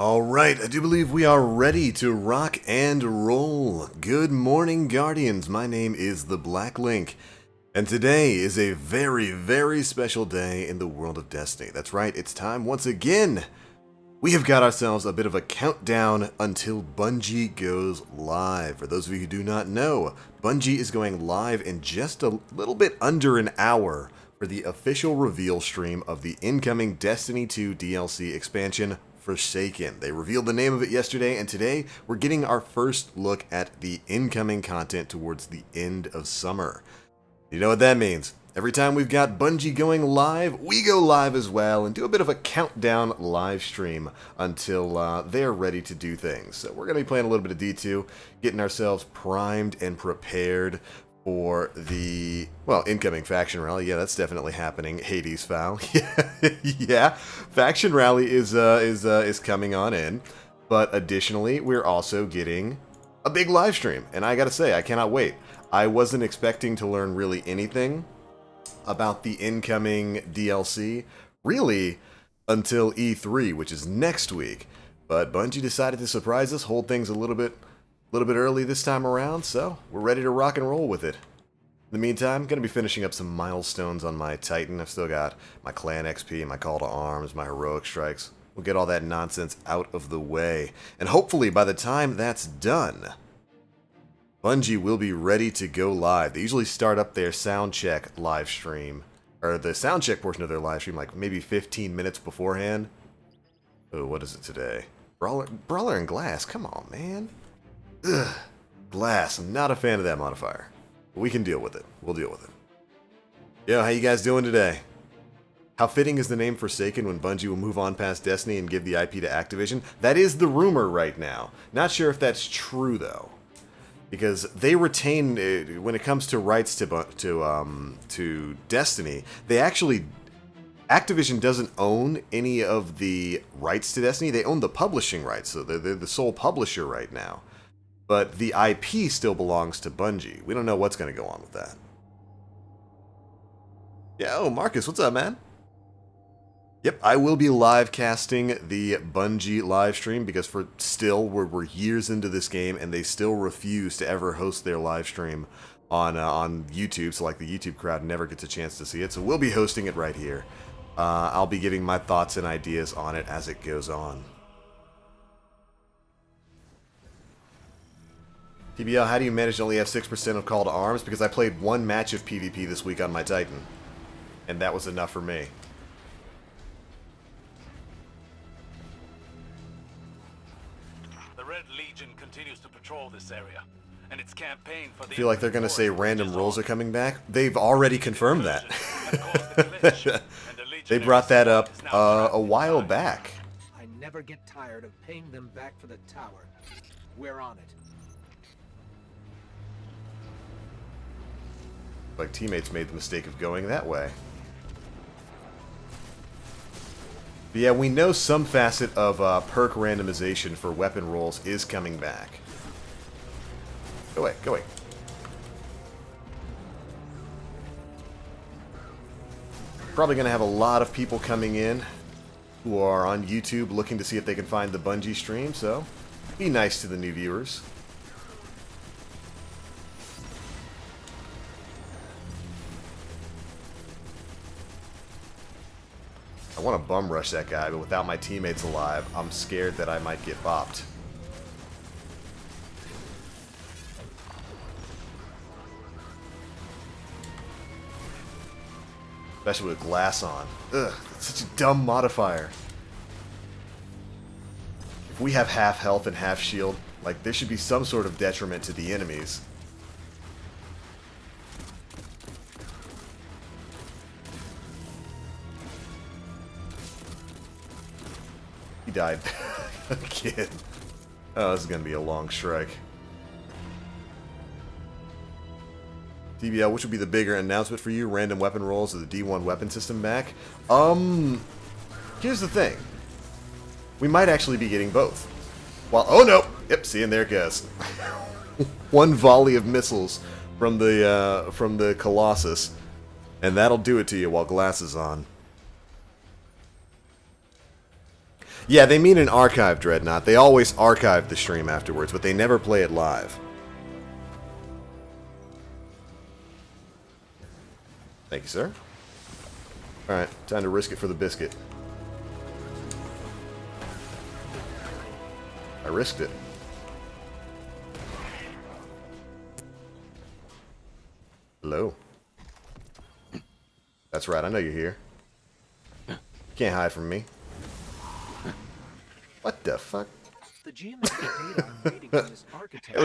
Alright, I do believe we are ready to rock and roll. Good morning, Guardians. My name is TheBlackLink, and today is a very, very special day in the world of Destiny. That's right, it's time once again. We have got ourselves a bit of a countdown until Bungie goes live. For those of you who do not know, Bungie is going live in just a little bit under an hour for the official reveal stream of the incoming Destiny 2 DLC expansion, Forsaken. They revealed the name of it yesterday, and today we're getting our first look at the incoming content towards the end of summer. You know what that means? Every time we've got Bungie going live, we go live as well and do a bit of a countdown live stream until they're ready to do things. So we're going to be playing a little bit of D2, getting ourselves primed and prepared for the, well, incoming faction rally. Yeah, that's definitely happening. Hades foul. Yeah, faction rally is coming on in. But additionally, we're also getting a big live stream, and I gotta say, I cannot wait. I wasn't expecting to learn really anything about the incoming DLC, really, until E3, which is next week. But Bungie decided to surprise us, hold things a little bit early this time around, so we're ready to rock and roll with it. In the meantime, I'm going to be finishing up some milestones on my Titan. I've still got my clan XP, my call to arms, my heroic strikes. We'll get all that nonsense out of the way. And hopefully by the time that's done, Bungie will be ready to go live. They usually start up their sound check live stream, or the sound check portion of their live stream, like maybe 15 minutes beforehand. Oh, what is it today? Brawler and Glass, come on, man. Ugh, Glass, I'm not a fan of that modifier. We can deal with it. We'll deal with it. Yo, how you guys doing today? How fitting is the name Forsaken when Bungie will move on past Destiny and give the IP to Activision? That is the rumor right now. Not sure if that's true, though. Because they retain, when it comes to rights to Destiny, they actually... Activision doesn't own any of the rights to Destiny. They own the publishing rights, so they're the sole publisher right now. But the IP still belongs to Bungie. We don't know what's going to go on with that. Yeah, oh, Marcus, what's up, man? Yep, I will be live casting the Bungie live stream because we're years into this game and they still refuse to ever host their live stream on YouTube. So like the YouTube crowd never gets a chance to see it. So we'll be hosting it right here. I'll be giving my thoughts and ideas on it as it goes on. TBL, how do you manage to only have 6% of call to arms? Because I played one match of PvP this week on my Titan. And that was enough for me. The Red Legion continues to patrol this area, and its campaign for the... I feel like they're going to say random rolls are coming back. They've already confirmed that. They brought that up a while back. I never get tired of paying them back for the tower. We're on it. Like teammates made the mistake of going that way. But yeah, we know some facet of perk randomization for weapon rolls is coming back. Go away, go away. Probably going to have a lot of people coming in who are on YouTube looking to see if they can find the Bungie stream, so be nice to the new viewers. I want to bum rush that guy, but without my teammates alive, I'm scared that I might get bopped. Especially with glass on. Ugh, it's such a dumb modifier. If we have half health and half shield, like, there should be some sort of detriment to the enemies. He died. Again. Oh, this is going to be a long strike. TBL, which would be the bigger announcement for you? Random weapon rolls or the D1 weapon system back? Here's the thing. We might actually be getting both. Well, oh no! Yep, see, and there it goes. One volley of missiles from the Colossus, and that'll do it to you while glass is on. Yeah, they mean an archive Dreadnought. They always archive the stream afterwards, but they never play it live. Thank you, sir. Alright, time to risk it for the biscuit. I risked it. Hello. That's right, I know you're here. You can't hide from me. What the fuck? The geometric data I'm reading from this architect.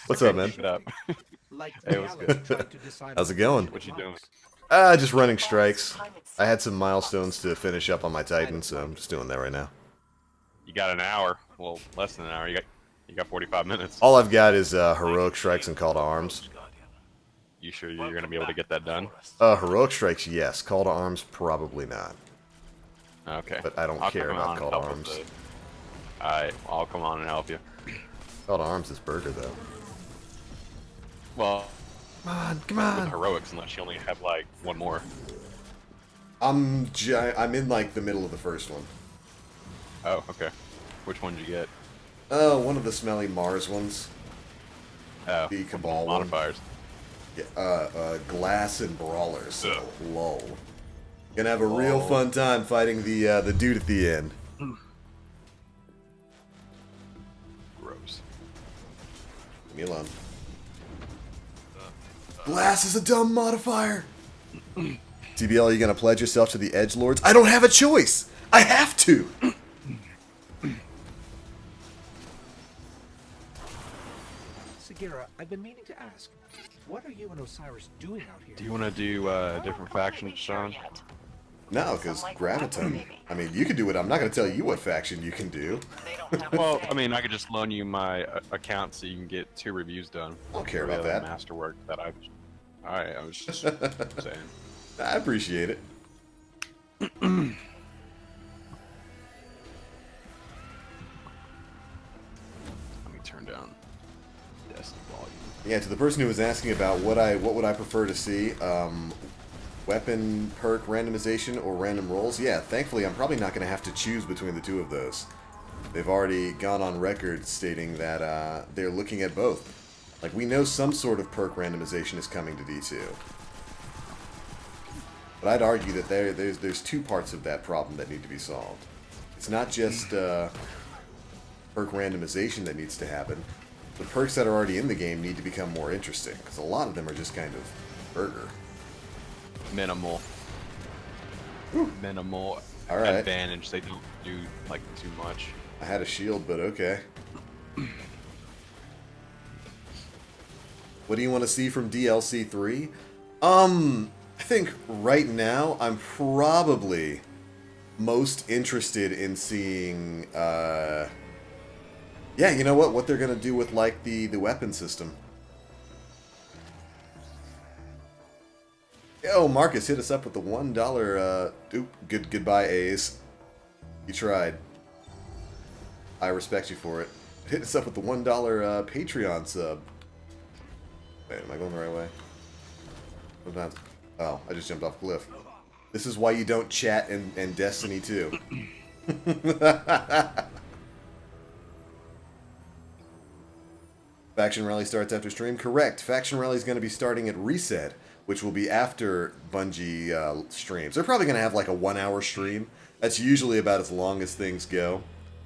What's up, man? Like Hey, what's good? How's it going? What you doing? Just running strikes. I had some milestones to finish up on my Titan, so I'm just doing that right now. You got an hour. Well, less than an hour. You got 45 minutes. All I've got is heroic strikes and call to arms. You sure you're gonna be able to get that done? Heroic strikes, yes. Call to arms, probably not. Okay. But I don't I'll care come about on call and to help with arms. it. Alright, I'll come on and help you. Call to arms is burger, though. Well, Come on, with heroics, unless you only have like one more. I'm in like the middle of the first one. Oh, okay. Which one did you get? One of the smelly Mars ones. Oh, The Cabal one. modifiers. Yeah, Glass and Brawler, so lol. Gonna have a real fun time fighting the dude at the end. Gross. Leave me alone. Glass is a dumb modifier! TBL, are you gonna pledge yourself to the Edgelords? I don't have a choice! I have to! Sagira, I've been meaning to ask, what are you and Osiris doing out here? Do you want to do different factions, Sean? No, because Graviton. I mean, you can do it. I'm not gonna tell you what faction you can do. Well, I mean, I could just loan you my account so you can get 2 reviews done. I don't care for the about other that. masterwork that I've. Alright, I was just saying. I appreciate it. Let me turn down Destiny volume. Yeah, to the person who was asking about what would I prefer to see, weapon perk randomization or random rolls. Yeah, thankfully I'm probably not going to have to choose between the two of those. They've already gone on record stating that they're looking at both. Like, we know some sort of perk randomization is coming to D2. But I'd argue that there's 2 parts of that problem that need to be solved. It's not just perk randomization that needs to happen. The perks that are already in the game need to become more interesting, because a lot of them are just kind of burger. Minimal. Minimal All right. advantage. They don't do like too much. I had a shield, but okay. What do you want to see from DLC 3? I think right now I'm probably most interested in seeing, yeah, you know what they're going to do with, like, the weapon system. Yo, Marcus, hit us up with the $1, goodbye, A's. You tried. I respect you for it. Hit us up with the $1 Patreon sub. Wait, am I going the right way? Sometimes. Oh, I just jumped off a cliff. This is why you don't chat in Destiny 2. Faction Rally starts after stream? Correct. Faction Rally is going to be starting at Reset, which will be after Bungie streams. They're probably going to have like a 1-hour stream. That's usually about as long as things go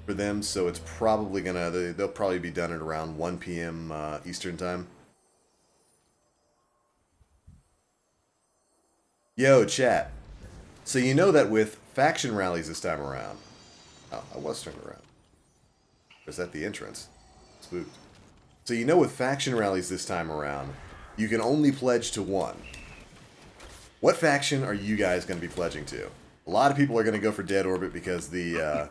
for them, so it's probably going to... They'll probably be done at around 1 p.m. Eastern Time. Yo, chat. So you know that with faction rallies this time around... Oh, I was turned around. Or is that the entrance? Spooked. So you know with faction rallies this time around, you can only pledge to one. What faction are you guys going to be pledging to? A lot of people are going to go for Dead Orbit because the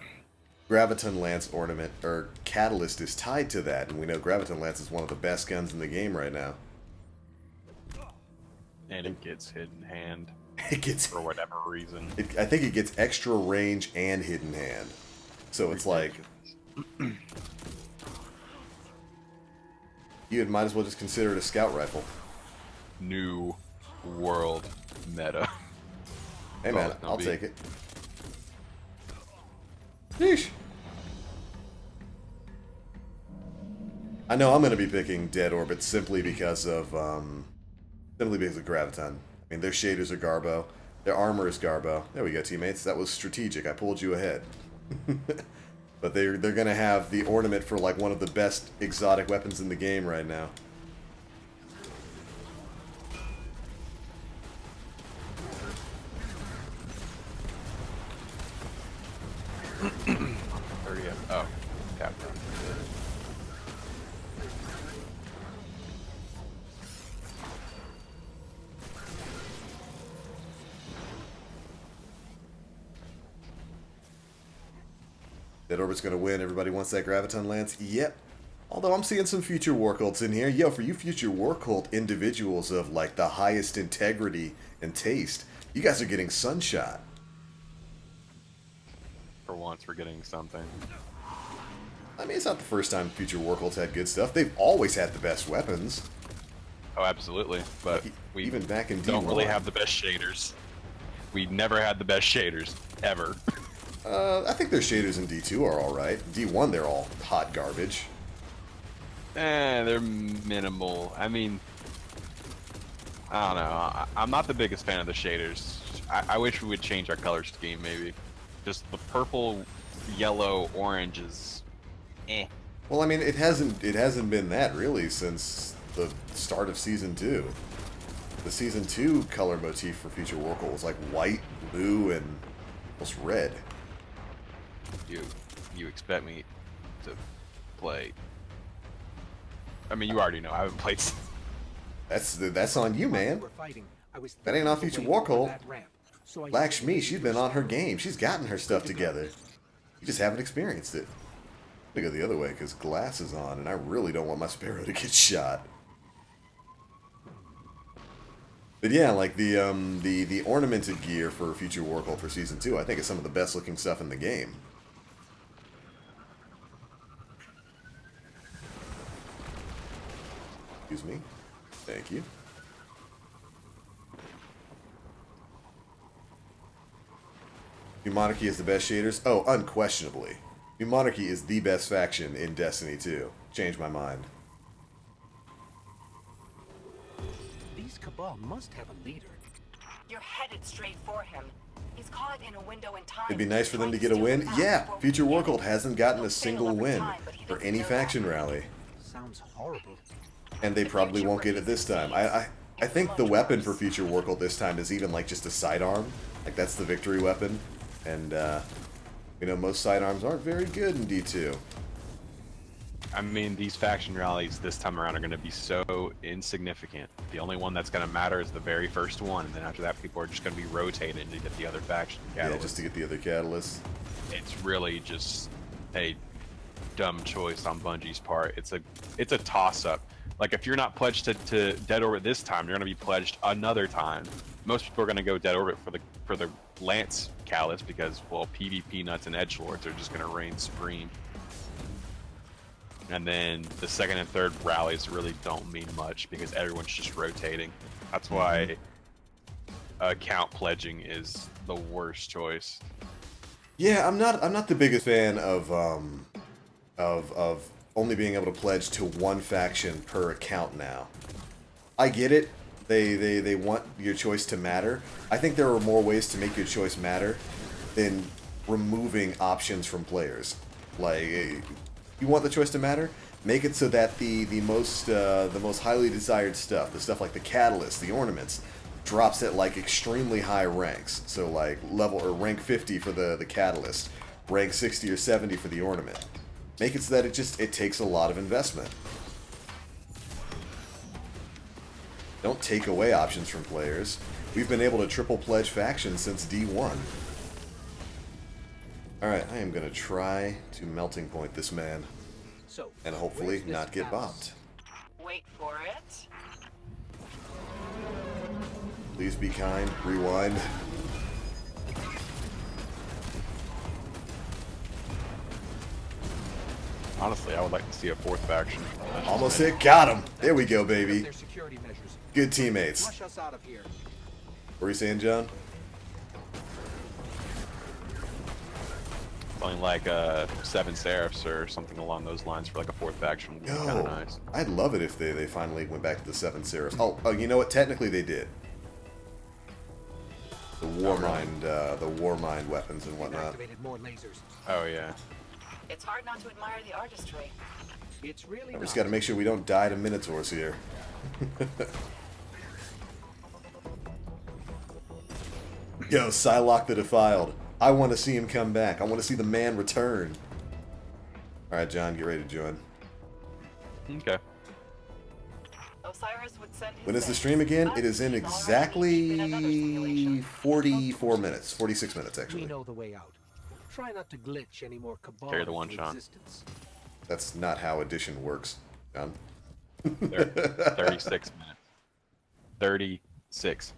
Graviton Lance ornament, or catalyst, is tied to that, and we know Graviton Lance is one of the best guns in the game right now. And it gets hidden hand. It gets, for whatever reason. I think it gets extra range and hidden hand. So it's like... You might as well just consider it a scout rifle. New world meta. Hey man, I'll take it. Yeesh. I know I'm going to be picking Dead Orbit simply because of Graviton. I mean, their shaders are Garbo. Their armor is Garbo. There we go, teammates. That was strategic. I pulled you ahead. But they're going to have the ornament for like one of the best exotic weapons in the game right now. Oh, tap. Dead Orbit's gonna win. Everybody wants that Graviton Lance. Yep. Although I'm seeing some future war cults in here. Yo, for you future war cult individuals of like the highest integrity and taste, you guys are getting Sunshot. For once, we're getting something. I mean, it's not the first time future war cults had good stuff. They've always had the best weapons. Oh, absolutely. But we even back in D1. Don't really have the best shaders. We never had the best shaders ever. I think their shaders in D2 are alright. D1, they're all hot garbage. They're minimal. I mean, I don't know. I'm not the biggest fan of the shaders. I wish we would change our color scheme, maybe. Just the purple, yellow, orange is, eh. Well, I mean, it hasn't been that really since the start of Season 2. The Season 2 color motif for Future War Cult was like white, blue, and almost red. You expect me to play? I mean, you already know I haven't played. That's on you, man. That ain't on Future War Cult. Lakshmi, she's been on her game. She's gotten her stuff together. You just haven't experienced it. I'm gonna go the other way because glass is on, and I really don't want my Sparrow to get shot. But yeah, like the ornamented gear for Future War Cult for Season 2, I think is some of the best looking stuff in the game. Excuse me. Thank you. New Monarchy is the best shaders? Oh, unquestionably. New Monarchy is the best faction in Destiny 2. Changed my mind. These Cabal must have a leader. You're headed straight for him. He's caught in a window in time. It'd be nice for them to get a win. Yeah, Future War Cult hasn't gotten a single win for any faction rally. Sounds horrible. And they probably won't get it this time. I think the weapon for Future War Cult this time is even like just a sidearm. Like that's the victory weapon. And you know, most sidearms aren't very good in D2. I mean, these faction rallies this time around are going to be so insignificant. The only one that's going to matter is the very first one, and then after that, people are just going to be rotating to get the other faction catalyst. Yeah, just to get the other catalyst. It's really just a dumb choice on Bungie's part. It's a toss-up. Like, if you're not pledged to Dead Orbit this time, you're going to be pledged another time. Most people are going to go Dead Orbit for the Lance catalyst because, well, PvP nuts and edgelords are just going to reign supreme. And then the second and third rallies really don't mean much because everyone's just rotating. That's why account pledging is the worst choice. Yeah, I'm not the biggest fan of only being able to pledge to one faction per account now. I get it. They want your choice to matter. I think there are more ways to make your choice matter than removing options from players. Like, you want the choice to matter? Make it so that the most highly desired stuff, the stuff like the catalyst, the ornaments, drops at like extremely high ranks. So like level or rank 50 for the catalyst, rank 60 or 70 for the ornament. Make it so that it takes a lot of investment. Don't take away options from players. We've been able to triple pledge factions since D1. Alright, I am going to try to melting point this man. So, and hopefully not get bopped. Wait for it. Please be kind. Rewind. Honestly, I would like to see a fourth faction. Almost hit. Got him. There we go, baby. Good teammates. What were you saying, John? Something like 7 Seraphs or something along those lines for like a 4th faction would be kind of nice. I'd love it if they finally went back to the 7 Seraphs. Oh, you know what? Technically they did. The Warmind weapons and whatnot. Activated more lasers. Oh yeah. It's hard not to admire the artistry. It's really We just not. got to make sure we don't die to Minotaurs here. Yo, Psylocke the Defiled. I want to see him come back. I want to see the man return. Alright, John, get ready to join. Okay. Osiris would send his When is the best, stream again? but It is in he's already been another exactly simulation. 44 minutes. 46 minutes, We actually. know the way out. Try not to glitch any more cabal Carry the one, into Sean. existence. That's not how addition works, John. 36 minutes. 36.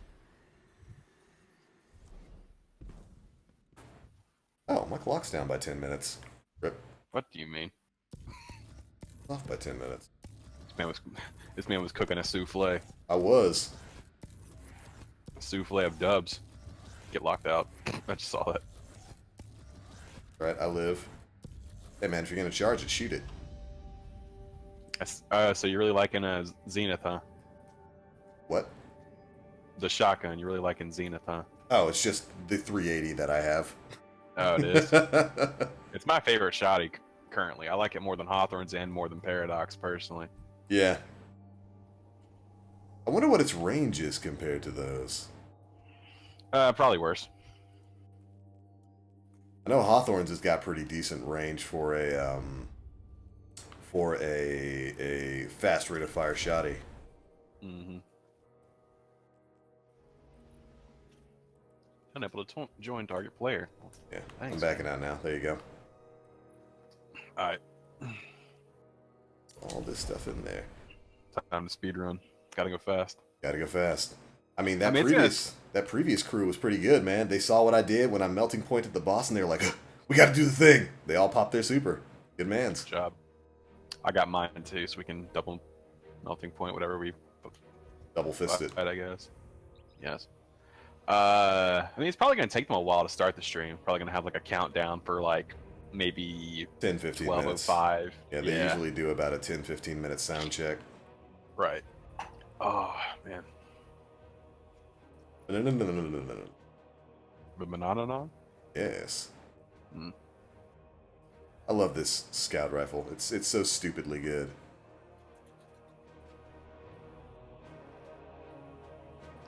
Oh, my clock's down by 10 minutes. Rip. What do you mean? Off by 10 minutes. This man was cooking a souffle. I was. A souffle of dubs. Get locked out. I just saw that. Right, I live. Hey man, if you're gonna charge it, shoot it. So you're really liking Zenith, huh? What? The shotgun. You're really liking Zenith, huh? Oh, it's just the 380 that I have. Oh, it is. It's my favorite shotty currently. I like it more than Hawthorne's and more than Paradox, personally. Yeah. I wonder what its range is compared to those. Probably worse. I know Hawthorne's has got pretty decent range for a fast rate of fire shotty. Mm-hmm. Unable to join target player. Yeah, Thanks, I'm backing out now. There you go. Alright. All this stuff in there. Time to speedrun. Gotta go fast. Gotta go fast. I mean, that it's previous crew was pretty good, man. They saw what I did when I melting pointed the boss, and they were like, "We got to do the thing." They all popped their super. Good man's. Good job. I got mine too, so we can double melting point whatever we Double fisted. I guess. Yes. I mean, it's probably gonna take them a while to start the stream. Probably gonna have like a countdown for like maybe 10, 15 minutes. 12:05. Yeah, they usually do about a 10, 15 minute sound check. Right. Oh man. No. The Banana? Yes. Hmm. I love this scout rifle. It's so stupidly good.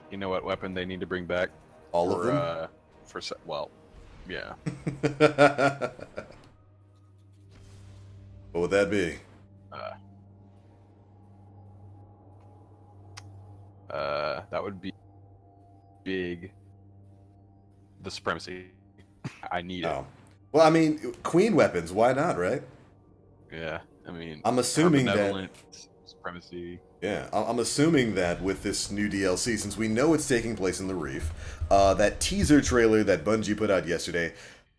You know what weapon they need to bring back? All of them? Well, yeah. What would that be? That would be big. The Supremacy. I need it. Oh. Well, I mean, queen weapons. Why not, right? Yeah, I mean, I'm assuming that. benevolent Supremacy. Yeah, I'm assuming that with this new DLC, since we know it's taking place in the Reef, that teaser trailer that Bungie put out yesterday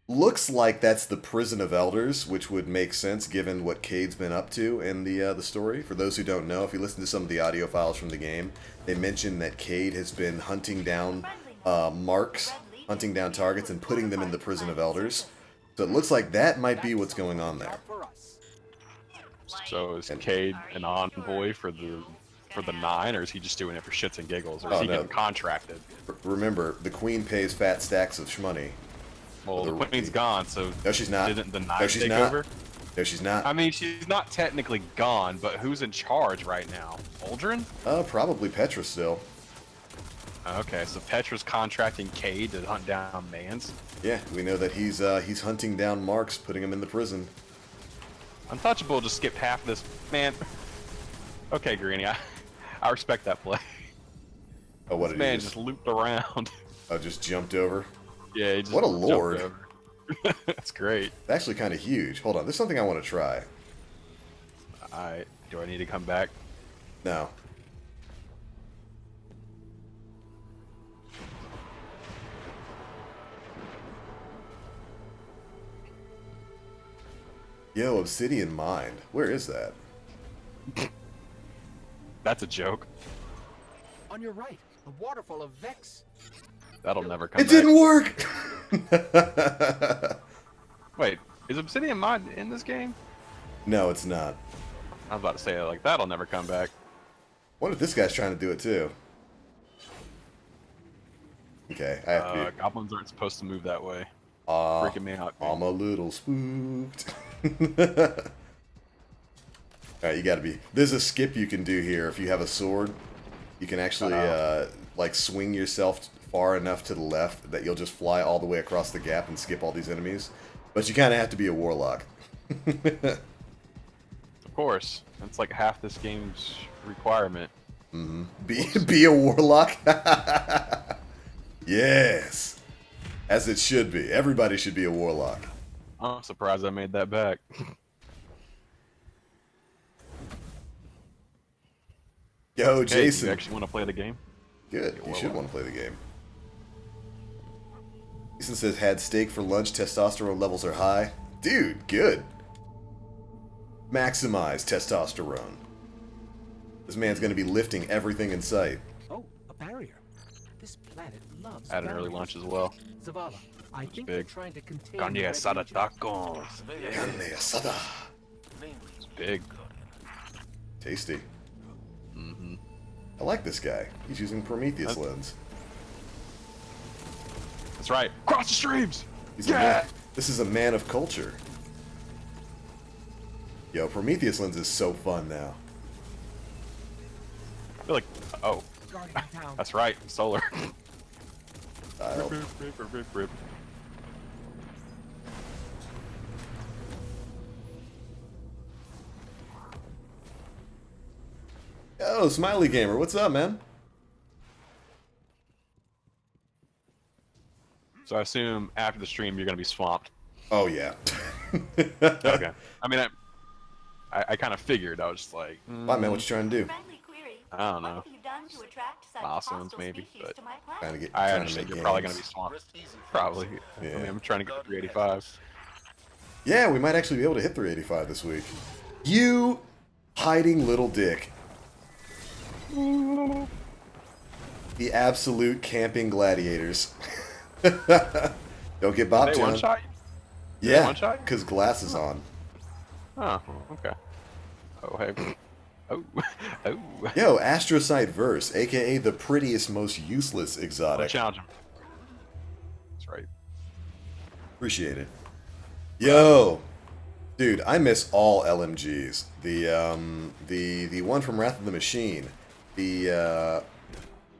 looks like that's the Prison of Elders, which would make sense given what Cade's been up to in the story. For those who don't know, if you listen to some of the audio files from the game, they mention that Cade has been hunting down marks, hunting down targets, and putting them in the Prison of Elders. So it looks like that might be what's going on there. For us. So is Cade an envoy for the 9, or is he just doing it for shits and giggles, or is he no. getting contracted? Remember, the Queen pays fat stacks of shmoney. Well, the Queen's gone, so No, she's not. didn't the 9 No, she's take not. over? No, she's not. I mean, she's not technically gone, but who's in charge right now? Aldrin? Probably Petra still. Okay, so Petra's contracting Cade to hunt down Mans. Yeah, we know that he's hunting down marks, putting them in the prison. Untouchable just skipped half of this. Man. Okay, Greeny, I respect that play. Oh, what This did man he just looped around. Oh, just jumped over? Yeah, he just What a jumped lord. over. That's great. It's actually kind of huge. Hold on, there's something I want to try. Do I need to come back? No. Yo, Obsidian Mind. Where is that? That's a joke. On your right, the waterfall of Vex. That'll never come It back. didn't work! Wait, Is Obsidian mod in this game? No, it's not. I was about to say, like, that'll never come back. What if this guy's trying to do it too? Okay, I have to be... Goblins aren't supposed to move that way. Freaking me out. I'm a little spooked. Alright, you gotta be... There's a skip you can do here if you have a sword. You can actually, like, swing yourself far enough to the left that you'll just fly all the way across the gap and skip all these enemies. But you kind of have to be a warlock. Of course. That's like half this game's requirement. Mm-hmm. Be a warlock? Yes! As it should be. Everybody should be a warlock. I'm surprised I made that back. Yo, Hey, Jason. do you actually want to play the game? Good. You should want to play the game. Jason says, had steak for lunch, testosterone levels are high. Dude, good. Maximize testosterone. This man's going to be lifting everything in sight. Oh, a barrier. This planet loves I had an early barriers. lunch as well. Zavala, I think big. they're trying to contain Carne the Red asada Legion. tacos. Carne asada. It's big. Tasty. I like this guy. He's using Prometheus lens. That's right. Cross the streams! He's a man. This is a man of culture. Yo, Prometheus lens is so fun now. I feel like, oh, Guardian Town. that's right. Solar. Style. Rip. Yo, Smiley Gamer, what's up, man? So I assume after the stream you're gonna be swamped. Oh, yeah. Okay. I mean, I kind of figured. I was just like, Why, man, what you trying to do? Friendly query. I don't know. What have you done to attract such Milestones, hostile maybe, species but to my planet? Trying to get, I trying to understand make you're probably gonna games. be swamped. Probably. I Yeah. mean, I'm trying to get to 385. Yeah, we might actually be able to hit 385 this week. You hiding little dick. The absolute camping gladiators. Don't get bopped, Hey, one John. shot. Yeah, one shot? because glass is on. Oh, okay. Oh, hey. Oh, oh. Yo, Astrocyte Verse, aka the prettiest, most useless I'll exotic. challenge him. That's right. Appreciate it. Yo, dude, I miss all LMGs. The one from Wrath of the Machine. The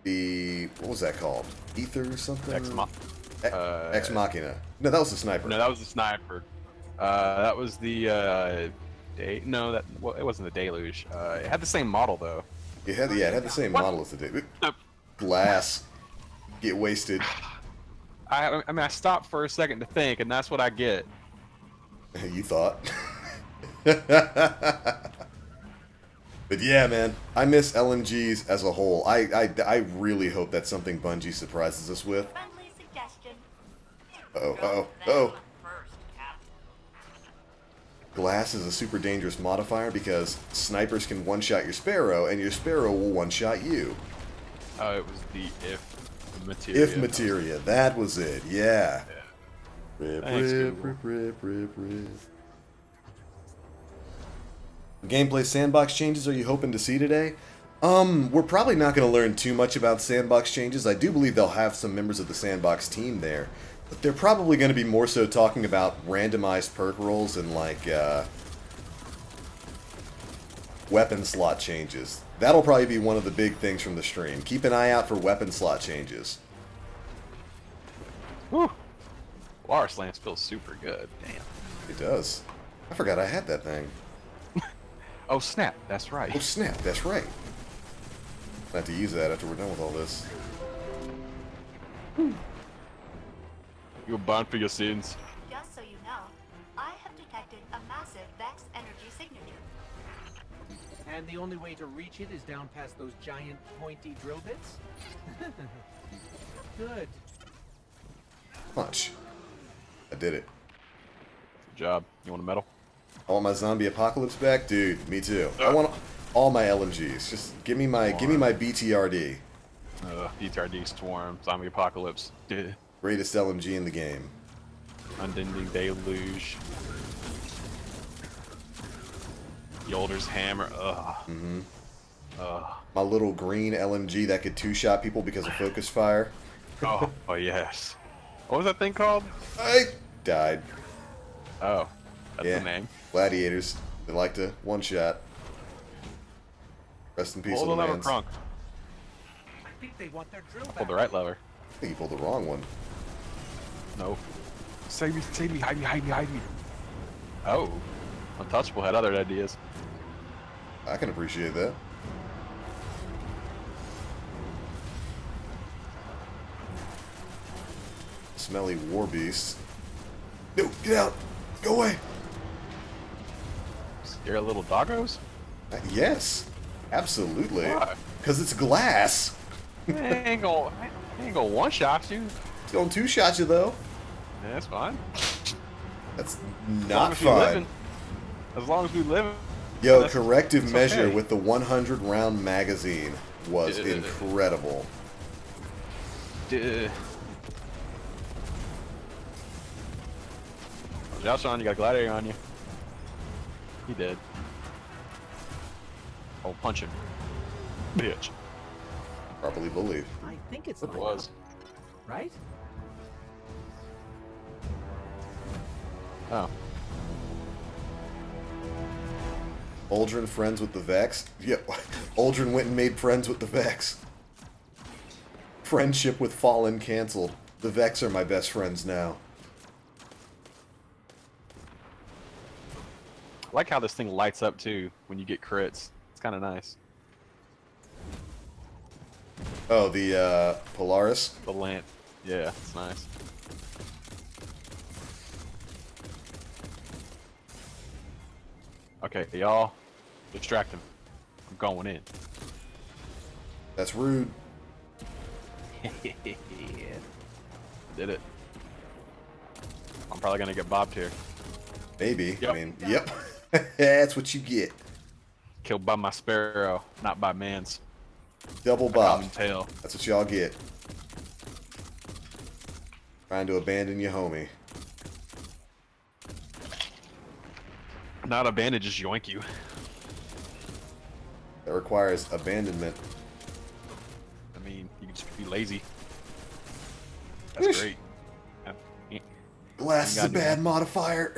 what was that called? Ether or something? Ex Machina. No, that was the sniper. No, that was the sniper. That was the no, that well, it wasn't the deluge. It had the same model though. It had the same model as the day. Glass. Get wasted. I mean, I stopped for a second to think, and that's what I get. You thought. But yeah, man, I miss LMGs as a whole. I really hope that's something Bungie surprises us with. Friendly suggestion. Oh. Glass is a super dangerous modifier because snipers can one-shot your Sparrow, and your Sparrow will one-shot you. Oh, it was the if materia. If materia, that was it, yeah. Rip, Thanks, rip, Google. rip. Gameplay sandbox changes are you hoping to see today? We're probably not going to learn too much about sandbox changes. I do believe they'll have some members of the sandbox team there. But they're probably going to be more so talking about randomized perk rolls and, like, weapon slot changes. That'll probably be one of the big things from the stream. Keep an eye out for weapon slot changes. Whew. Walrus Lance feels super good. Damn. It does. I forgot I had that thing. Oh snap! That's Oh right. snap, that's right. I'll have to use that after we're done with all this. You're bound for your sins. Just so you know, I have detected a massive Vex energy signature. And the only way to reach it is down past those giant pointy drill bits? Good. Much. I did it. Good job. You want a medal? I want my zombie apocalypse back, dude. Me too. I want all my LMGs. Just give me my BTRD. DTRD Swarm, Zombie Apocalypse. Dude. Greatest LMG in the game. Unending deluge. Yolder's hammer. Ugh. Ugh. My little green LMG that could two-shot people because of focus fire. Oh yes. What was that thing called? I died. Oh, that's Yeah. the name. Gladiators. They like to one-shot. Rest in peace, Pull the little lever, mans. Crunk. I think they want their drill Pull back. the right lever. I think you pulled the wrong one. Nope. Save me, hide me. Oh. Untouchable had other ideas. I can appreciate that. Smelly war beast. No, get out! Go away! Scare little doggos? Yes, absolutely. Why? Because it's glass. ain't gonna one-shot you. It's going two-shot you, though. Yeah, that's fine. That's As long not as we fun. living. As long as we live. Yo, That's- corrective it's measure okay. with the 100-round magazine was Yeah. incredible. Duh. Watch out, Sean, you got a gladiator on you. He did. Oh, punch him. Bitch. Properly believe. I think it's It lined was. up, right? Oh. Aldrin friends with the Vex? Yeah, Aldrin went and made friends with the Vex. Friendship with Fallen canceled. The Vex are my best friends now. I like how this thing lights up too when you get crits. It's kind of nice. Oh, the Polaris? The lamp. Yeah, it's nice. Okay, y'all. Distract him. I'm going in. That's rude. Did it. I'm probably gonna get bobbed here. Maybe. I Yep. mean, yep. That's what you get. Killed by my sparrow, not by man's. Double Common bop. tail. That's what y'all get. Trying to abandon your homie. Not abandon, just yoink you. That requires abandonment. I mean, you can just be lazy. Whoosh. That's great. Yeah. Glass is a Goddamn. bad modifier.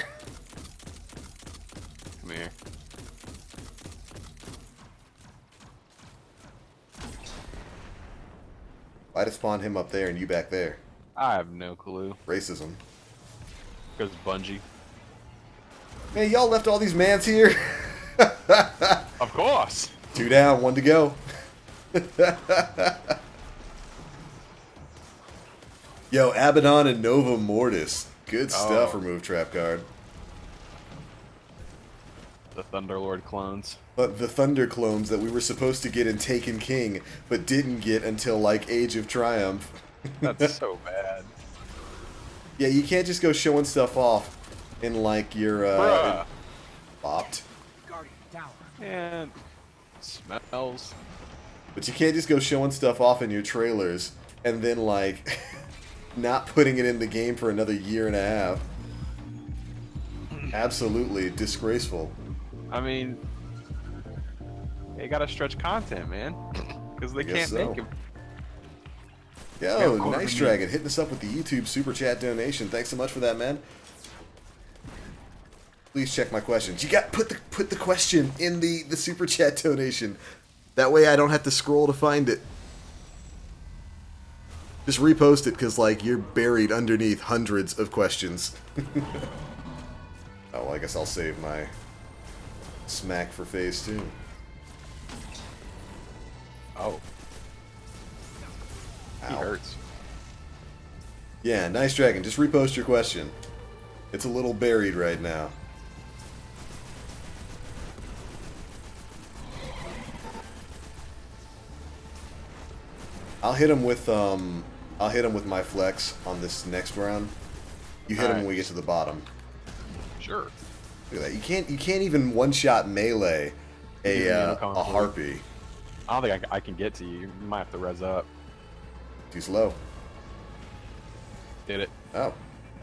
Come here. Why'd it spawn him up there and you back there? I have no clue. Racism. Because Bungie. Man, y'all left all these mans here. Of course! 2 down, 1 to go. Yo, Abaddon and Nova Mortis. Good stuff, Oh. remove trap card. The Thunderlord clones. But the Thunder clones that we were supposed to get in Taken King, but didn't get until, like, Age of Triumph. That's so bad. Yeah, you can't just go showing stuff off in, like, your, Bruh. Guardian bopped. down. And smells. But you can't just go showing stuff off in your trailers and then, like, not putting it in the game for another year and a half. Absolutely disgraceful. I mean, they gotta stretch content, man. Because they Guess can't so. make it. Yo, Yeah, of course, Nice I mean- Dragon hitting us up with the YouTube Super Chat donation. Thanks so much for that, man. Please check my questions. You got put the question in the Super Chat donation. That way I don't have to scroll to find it. Just repost it because, like, you're buried underneath hundreds of questions. Oh, well, I guess I'll save my smack for phase 2. Oh, he Ow. hurts. Yeah, Nice Dragon, just repost your question. It's a little buried right now. I'll hit him with my flex on this next round. You hit him when Alright. we get to the bottom. Sure. Look at that. You can't even one-shot melee a Yeah, no a harpy. I don't think I can get to you. You might have to res up. Too slow. Did it. Oh,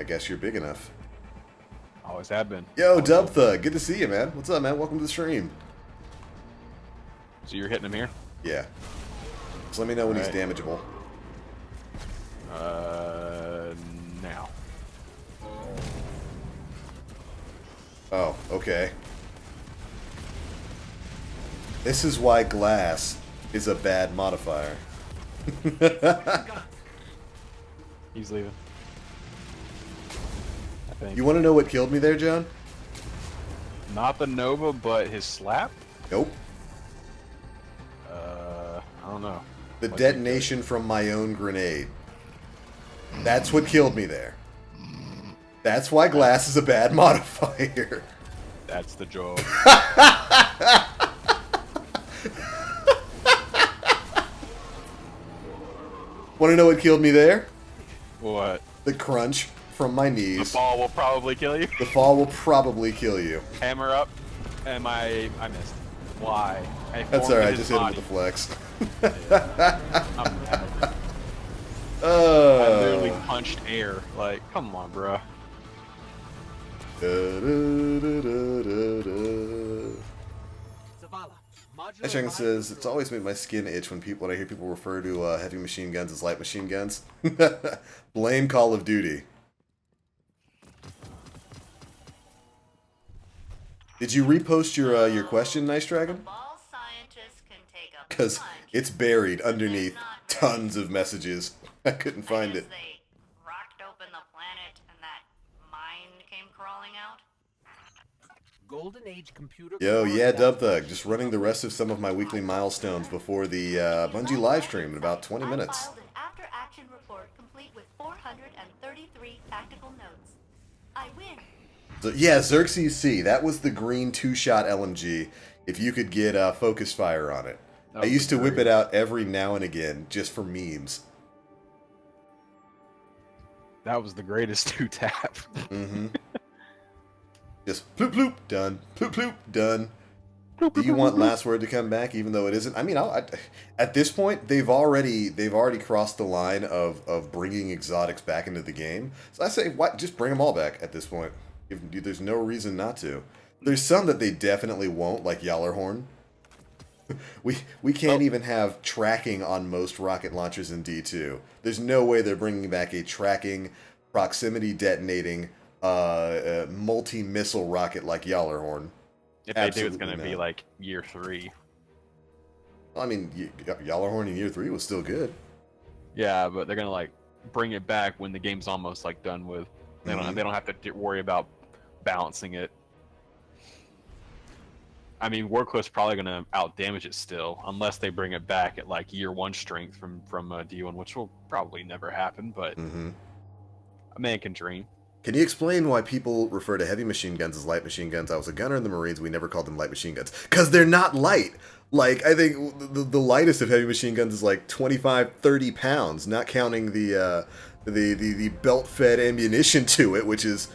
I guess you're big enough. Always have been. Yo, Always Dub will. Thug, good to see you, man. What's up, man? Welcome to the stream. So you're hitting him here? Yeah. Just let me know when he's Right. damageable. Now. Oh, okay. This is why glass is a bad modifier. He's leaving. I think. You want to know what killed me there, John? Not the Nova, but his slap? Nope. I don't know. The What detonation from my own grenade. That's what killed me there. That's why glass is a bad modifier. That's the joke. Want to know what killed me there? What? The crunch from my The knees. ball will probably kill you. The fall will probably kill you. Hammer up, and I missed. Why? I That's formed alright, his just hit him body. with the flex. I'm mad. I literally punched air. Like, come on, bro. Zavala, modular Ashang live says, control. it's always made my skin itch when I hear people refer to heavy machine guns as light machine guns. Blame Call of Duty. Did you repost your question, Nice Dragon? Ball scientists can take a Because plunge it's buried underneath tons of messages. I couldn't find it. as they rocked open the planet and that mine came crawling out. Golden Age computer. Yo, core yeah, Dub data. Thug. Just running the rest of some of my weekly milestones before the Bungie live stream in about 20 minutes. I filed an after-action report complete with 433 tactical notes. I win. So, yeah, Xerxes C. That was the green 2-shot LMG. If you could get focus fire on it. I used to whip it out every now and again just for memes. That was the greatest 2-tap. Mm-hmm. Just ploop ploop done, ploop ploop done. Do you want Last Word to come back, even though it isn't? I mean, at this point, they've already crossed the line of bringing exotics back into the game. So I say, what? Just bring them all back at this point. There's no reason not to. There's some that they definitely won't, like Yallarhorn. We can't even have tracking on most rocket launchers in D2. There's no way they're bringing back a tracking, proximity detonating, multi-missile rocket like Yallarhorn. If they do, it's Absolutely going to be not. like year 3. I mean, Yallarhorn in year 3 was still good. Yeah, but they're going to like bring it back when the game's almost like done with. They don't have to worry about balancing it. I mean, Warcliff's probably going to outdamage it still, unless they bring it back at like year 1 strength from D1, which will probably never happen. But a man can dream. Can you explain why people refer to heavy machine guns as light machine guns? I was a gunner in the Marines. We never called them light machine guns. Because they're not light. Like, I think the lightest of heavy machine guns is like 25, 30 pounds, not counting the belt-fed ammunition to it, which is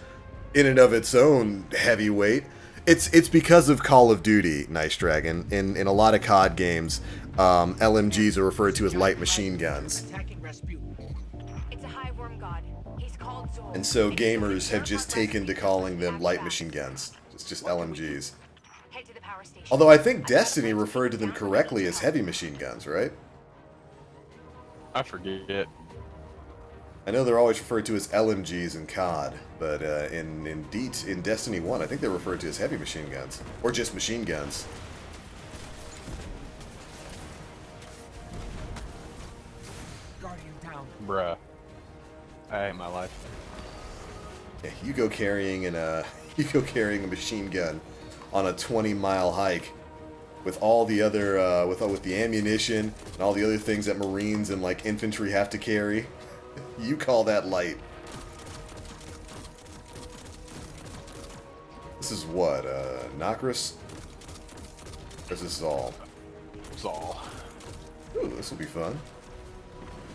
in and of its own heavyweight. It's because of Call of Duty, Nice Dragon. In a lot of COD games, LMGs are referred to as light machine guns. Attacking Rasputin. It's a high worm god. He's called Zor. And so gamers have just taken to calling them light machine guns. It's just LMGs. Head to the power station. Although I think Destiny referred to them correctly as heavy machine guns, right? I forget. I know they're always referred to as LMGs in COD, but in Destiny 1, I think they're referred to as heavy machine guns. Or just machine guns. Guardian down. Bruh. I hate my life. Yeah, you go carrying a machine gun on a 20-mile hike with all the other with the ammunition and all the other things that Marines and like infantry have to carry. You call that light. This is what, Nokris? Or is this Zal? Zal. Ooh, this will be fun.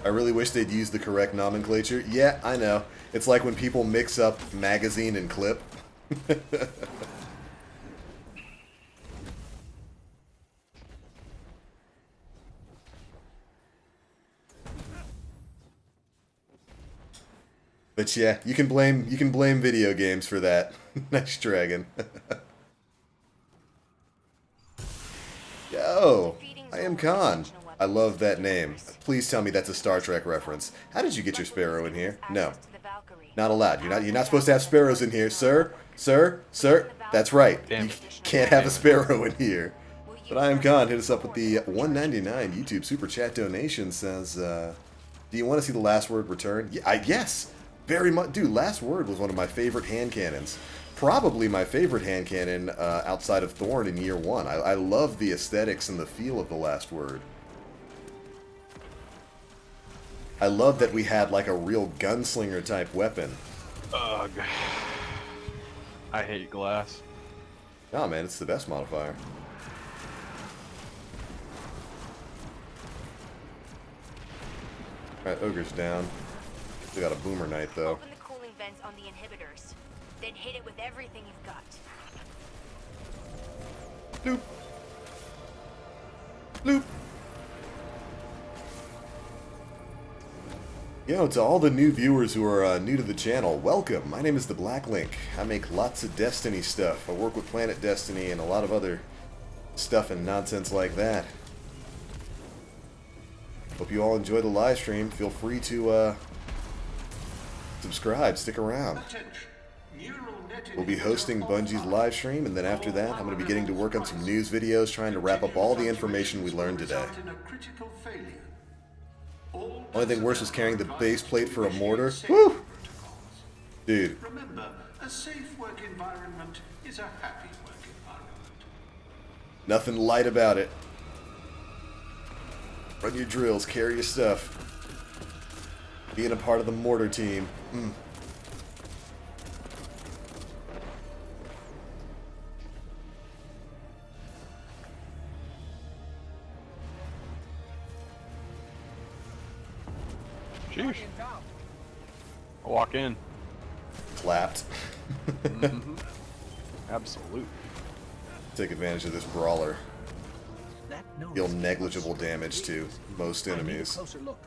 I really wish they'd use the correct nomenclature. Yeah, I know. It's like when people mix up magazine and clip. But yeah, you can blame video games for that. Nice dragon. Yo, I am Khan. I love that name. Please tell me that's a Star Trek reference. How did you get your sparrow in here? No. Not allowed. You're not supposed to have sparrows in here, sir. Sir. That's right. Damn. You can't have a sparrow in here. But I am Khan. Hit us up with the 199 YouTube Super Chat donation. Says, do you want to see the last word return? Yes. Very much. Dude, last word was one of my favorite hand cannons. Probably my favorite hand cannon outside of Thorn in Year 1. I love the aesthetics and the feel of the last word. I love that we had like a real gunslinger type weapon. Ugh. I hate glass. Nah, man, it's the best modifier. Alright, Ogre's down. They got a Boomer Knight though. Open the cooling vents on the inhibitors. Then hit it with everything you've got. Bloop. Bloop. Yo, to all the new viewers who are new to the channel, welcome. My name is TheBlackLink. I make lots of Destiny stuff. I work with Planet Destiny and a lot of other stuff and nonsense like that. Hope you all enjoy the live stream. Feel free to subscribe, stick around. We'll be hosting Bungie's live stream, and then after that, I'm going to be getting to work on some news videos, trying to wrap up all the information we learned today. Only thing worse is carrying the base plate for a mortar. Woo! Dude. Remember, a safe work environment is a happy work environment. Nothing light about it. Run your drills, carry your stuff. Being a part of the mortar team. Sheesh. I'll walk in. Clapped. Absolute. Take advantage of this brawler. That nose Deal is negligible damage to most I need a enemies. closer look.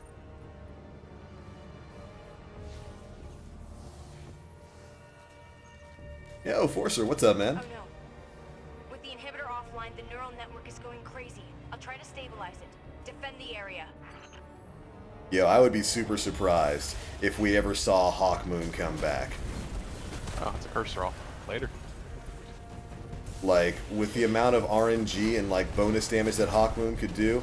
Yo, Forcer, what's up, man? Oh no. With the inhibitor offline, the neural network is going crazy. I'll try to stabilize it. Defend the area. Yo, I would be super surprised if we ever saw Hawkmoon come back. Oh, it's a cursor off. Later. Like, with the amount of RNG and, like, bonus damage that Hawkmoon could do,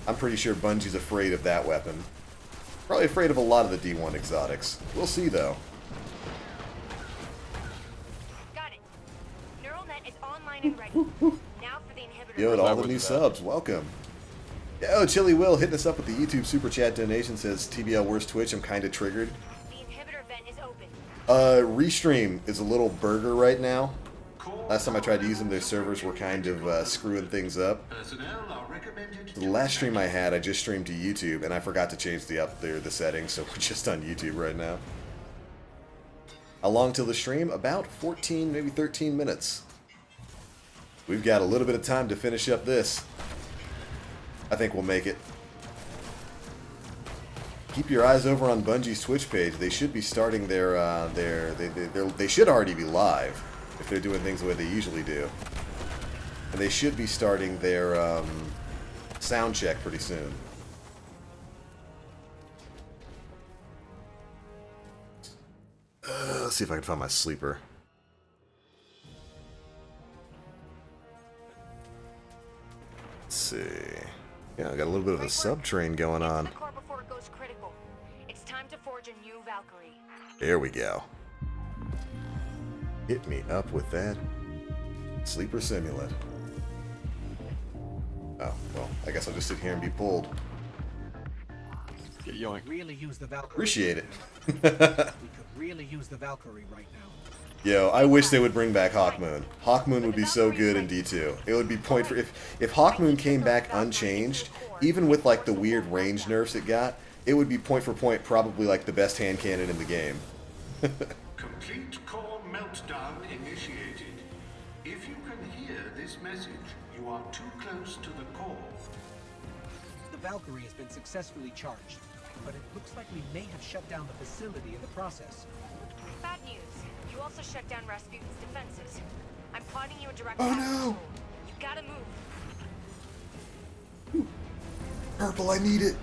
I'm pretty sure Bungie's afraid of that weapon. Probably afraid of a lot of the D1 exotics. We'll see, though. Got it. Neural net is online and ready. Now for the inhibitor. Yo, to all the was new that? subs, welcome. Yo, Chili Will hitting us up with the YouTube Super Chat donation, says, TBL worst Twitch, I'm kinda triggered. The inhibitor vent is open. Restream is a little burger right now. Last time I tried to use them, their servers were kind of screwing things up. Personnel are recommended The last stream I had, I just streamed to YouTube, and I forgot to change the settings, so we're just on YouTube right now. How long till the stream? About 14, maybe 13 minutes. We've got a little bit of time to finish up this. I think we'll make it. Keep your eyes over on Bungie's Twitch page. They should be starting they should already be live if they're doing things the way they usually do. And they should be starting their sound check pretty soon. Let's see if I can find my sleeper. Let's see. Yeah, I got a little bit of a sub train going Get to on. the core before it goes critical. It's time to forge a new Valkyrie. There we go. Hit me up with that sleeper simulant. Oh, well, I guess I'll just sit here and be pulled. Get yoink. Really use the Valkyrie. Appreciate it. We could really use the Valkyrie right now. Yo, I wish they would bring back Hawkmoon. Hawkmoon would be so good in D2. It would be point for if Hawkmoon came back unchanged, even with like the weird range nerfs it got, it would be point for point probably like the best hand cannon in the game. complete core meltdown initiated. If you can hear this message, you are too close to the core. The Valkyrie has been successfully charged. but it looks like we may have shut down the facility in the process. Bad news. You also shut down Rasputin's defenses. I'm plotting you a direct Oh, attack no. control. You gotta move. Purple, I need it.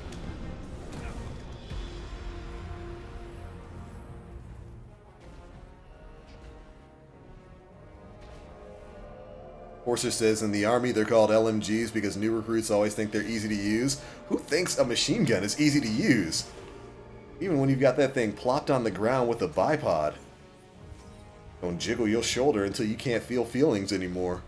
Horser says, in the army they're called LMGs because new recruits always think they're easy to use. Who thinks a machine gun is easy to use? Even when you've got that thing plopped on the ground with a bipod. Don't jiggle your shoulder until you can't feel feelings anymore.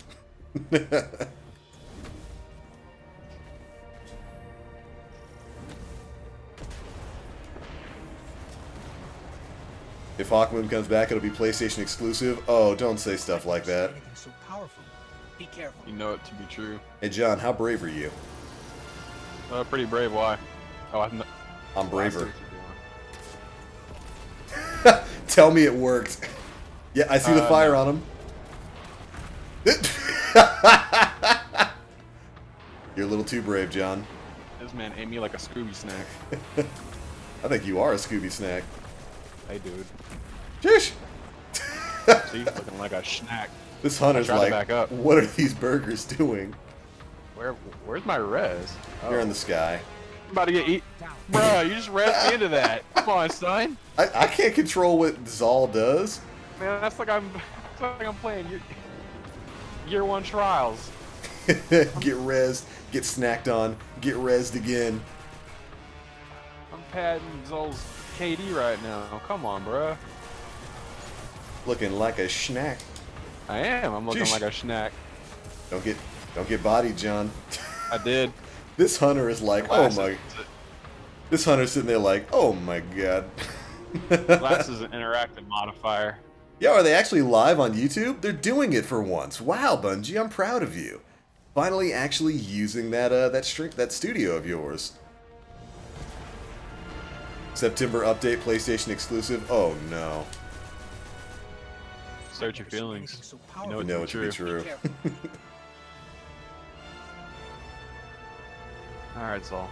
If Hawkmoon comes back, it'll be PlayStation exclusive. Oh, don't say stuff like that. Anything so powerful. Be careful. You know it to be true. Hey, John, how brave are you? Pretty brave. Why? Oh, I'm braver. I see Tell me it worked. Yeah, I see the fire no. on him. You're a little too brave, John. This man ate me like a Scooby snack. I think you are a Scooby snack. Hey, dude. Shish! See, looking like a snack. This hunter's I tried to like, back up. what are these burgers doing? Where's my res? You're in the sky. I'm about to get eat. Bruh, you just res me into that. Come on, son. I can't control what Zal does. Man, that's like I'm playing year one trials. Get rezzed, get snacked on, get rezzed again. I'm padding Zol's KD right now. Come on, bruh. Looking like a snack. I am. I'm looking Sheesh. like a snack. Don't get bodied, John. I did. This hunter is like, oh my. This hunter's sitting there like, oh my god. Glass is an interactive modifier. Yeah, are they actually live on YouTube? They're doing it for once. Wow, Bungie, I'm proud of you. Finally, actually using that studio of yours. September update, PlayStation exclusive. Oh no. Search your feelings. So You powerful. know You know it to be true. Be careful. Alright, Zol.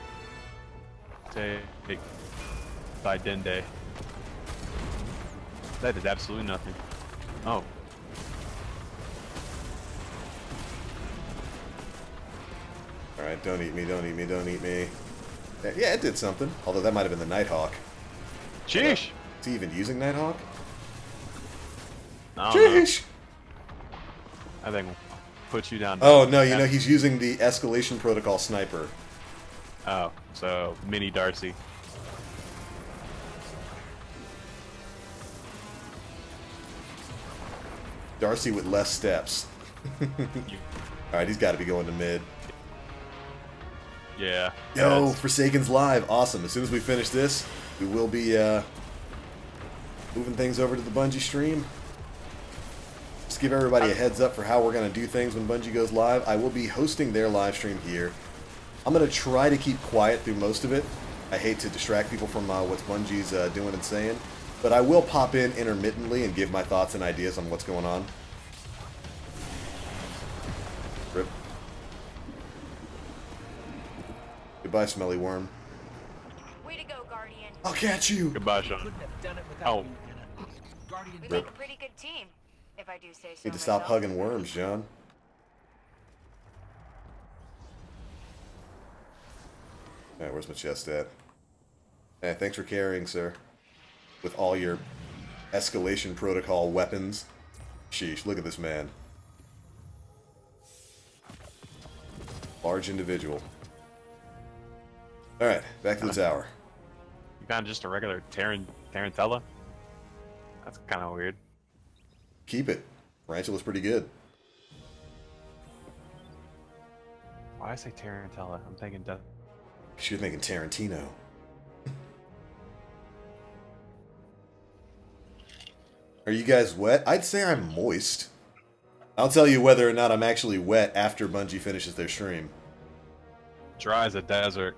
Take Dende. That did absolutely nothing. Oh. Alright, don't eat me, don't eat me, don't eat me. Yeah, it did something. Although that might have been the Nighthawk. Sheesh! Is he even using Nighthawk? I don't know. Sheesh! I think we'll put you down. Oh no, you know he's using the escalation protocol sniper. Oh, so mini Darcy. Darcy with less steps. Alright, he's got to be going to mid. Yeah. Yo, that's- Forsaken's live. Awesome. As soon as we finish this, we will be moving things over to the Bungie stream. Just give everybody a heads up for how we're going to do things when Bungie goes live. I will be hosting their live stream here. I'm going to try to keep quiet through most of it. I hate to distract people from what Bungie's doing and saying. But I will pop in intermittently and give my thoughts and ideas on what's going on. Rip. Goodbye, smelly worm. Way to go, Guardian. I'll catch you! Goodbye, Sean. Couldn't have done it without Oh. you, Anna. Guardian We Rip. make a pretty good team, if I do say so. Need to stop myself. hugging worms, John. Alright, where's my chest at? Hey, thanks for carrying, sir. With all your escalation protocol weapons. Sheesh, look at this man. Large individual. Alright, back to the tower. You found just a regular Tarantella? That's kind of weird. Keep it. Tarantula's pretty good. Why I say Tarantella? I'm thinking death. You're thinking Tarantino. Are you guys wet? I'd say I'm moist. I'll tell you whether or not I'm actually wet after Bungie finishes their stream. Dry as a desert.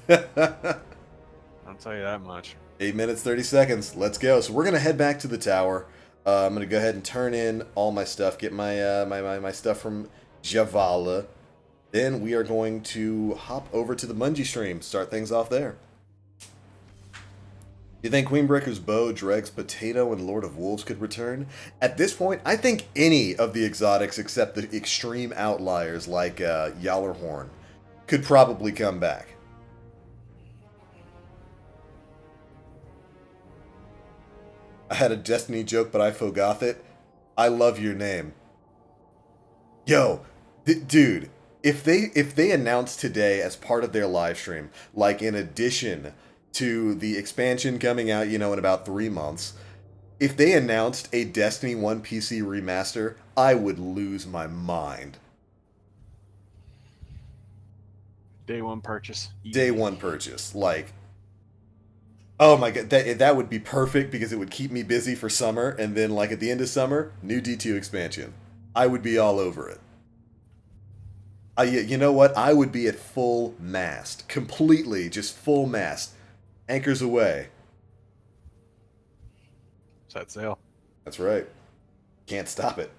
I'll tell you that much. 8 minutes, 30 seconds. Let's go. So we're going to head back to the tower. I'm going to go ahead and turn in all my stuff. Get my my stuff from Javala. Then we are going to hop over to the Bungie stream. Start things off there. You think Queenbreaker's Bow, Dreg's Potato, and Lord of Wolves could return? At this point, I think any of the exotics except the extreme outliers like Yallarhorn could probably come back. I had a Destiny joke, but I forgot it. I love your name. Yo, dude, if they announce today as part of their live stream, like in addition to the expansion coming out, in about 3 months, if they announced a Destiny 1 PC remaster, I would lose my mind. Day one purchase. Day one purchase. Like, oh my god, that would be perfect because it would keep me busy for summer, and then like at the end of summer, new D2 expansion. I would be all over it. You know what? I would be at full mast. Completely, just full mast. Anchors away. Set sail. That's right. Can't stop it.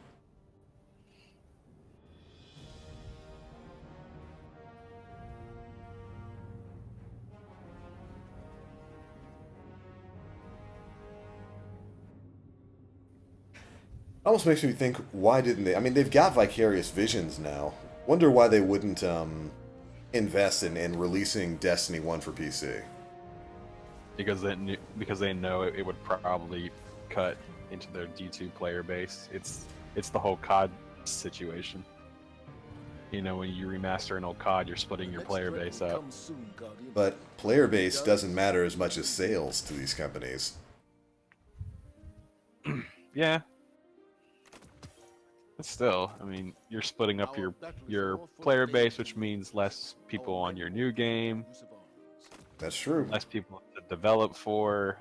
Almost makes me think, why didn't they? I mean, they've got Vicarious Visions now. Wonder why they wouldn't invest in releasing Destiny 1 for PC. Because they know it would probably cut into their D2 player base. It's the whole COD situation. When you remaster an old COD, you're splitting your player base up. But player base doesn't matter as much as sales to these companies. Yeah. But still, I mean, you're splitting up your player base, which means less people on your new game. That's true. Less people to develop for.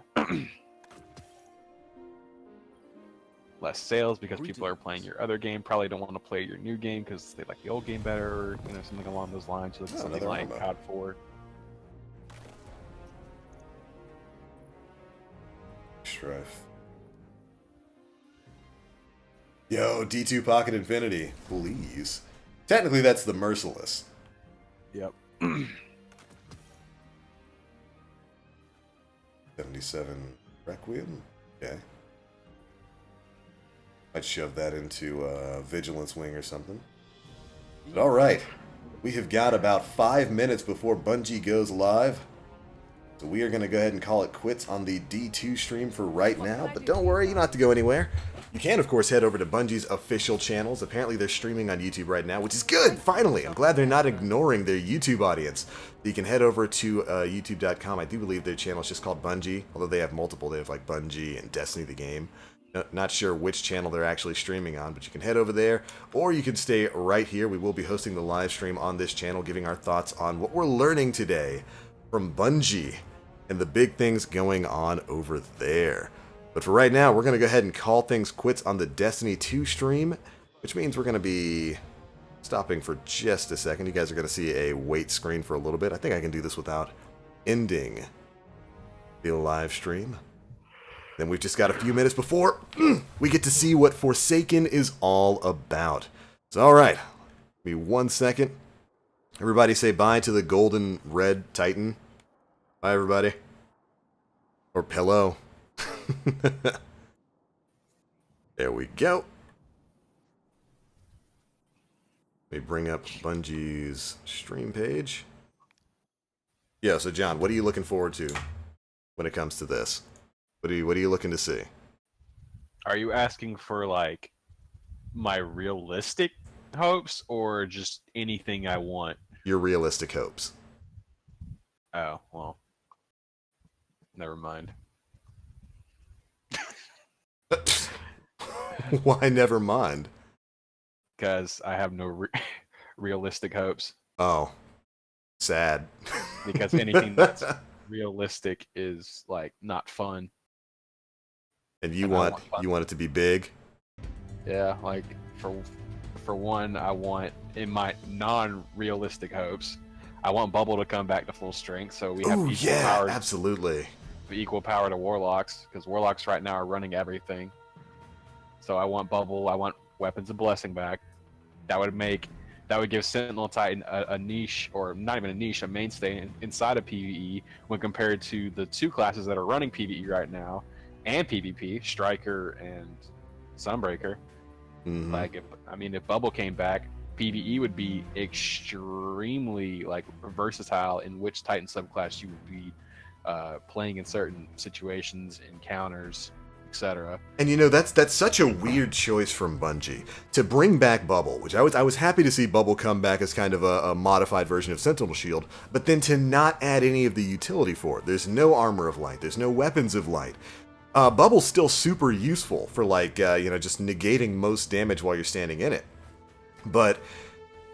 Less sales because people are playing your other game. Probably don't want to play your new game because they like the old game better, or something along those lines. So something like COD 4. Strife. Yo, D2 Pocket Infinity, please. Technically, that's the Merciless. Yep. 77 Requiem? Okay. I'd shove that into Vigilance Wing or something. But alright, we have got about 5 minutes before Bungie goes live. So we are going to go ahead and call it quits on the D2 stream for right now. But don't worry, you don't have to go anywhere. You can, of course, head over to Bungie's official channels. Apparently, they're streaming on YouTube right now, which is good, finally. I'm glad they're not ignoring their YouTube audience. You can head over to youtube.com. I do believe their channel is just called Bungie, although they have multiple. They have, like, Bungie and Destiny the game. Not sure which channel they're actually streaming on, but you can head over there, or you can stay right here. We will be hosting the live stream on this channel, giving our thoughts on what we're learning today from Bungie and the big things going on over there. But for right now, we're going to go ahead and call things quits on the Destiny 2 stream, which means we're going to be stopping for just a second. You guys are going to see a wait screen for a little bit. I think I can do this without ending the live stream. Then we've just got a few minutes before we get to see what Forsaken is all about. So, alright. Give me 1 second. Everybody say bye to the golden red Titan. Bye, everybody. Or pillow. There we go. Let me bring up Bungie's stream page. Yeah, so John, what are you looking forward to when it comes to this? What are you looking to see? Are you asking for, like, my realistic hopes, or just anything I want? Your realistic hopes. Oh, well. Never mind. Why never mind? Because I have no realistic hopes. Oh. Sad. Because anything that's realistic is, like, not fun. And you want it to be big? Yeah, like, for one, I want, in my non-realistic hopes, I want Bubble to come back to full strength, so we have equal power. Absolutely. Equal power to Warlocks, because Warlocks right now are running everything. So I want Bubble, I want Weapons of Blessing back. That would make that would give Sentinel Titan a niche, or not even a niche, a mainstay inside of PvE when compared to the two classes that are running PvE right now and PvP, Striker and Sunbreaker. Like, if Bubble came back, PvE would be extremely like versatile in which Titan subclass you would be playing in certain situations, encounters, etc. And you know, that's such a weird choice from Bungie to bring back Bubble, which I was happy to see Bubble come back as kind of a modified version of Sentinel Shield, but then to not add any of the utility for it. There's no armor of light, there's no weapons of light. Bubble's still super useful for like just negating most damage while you're standing in it. But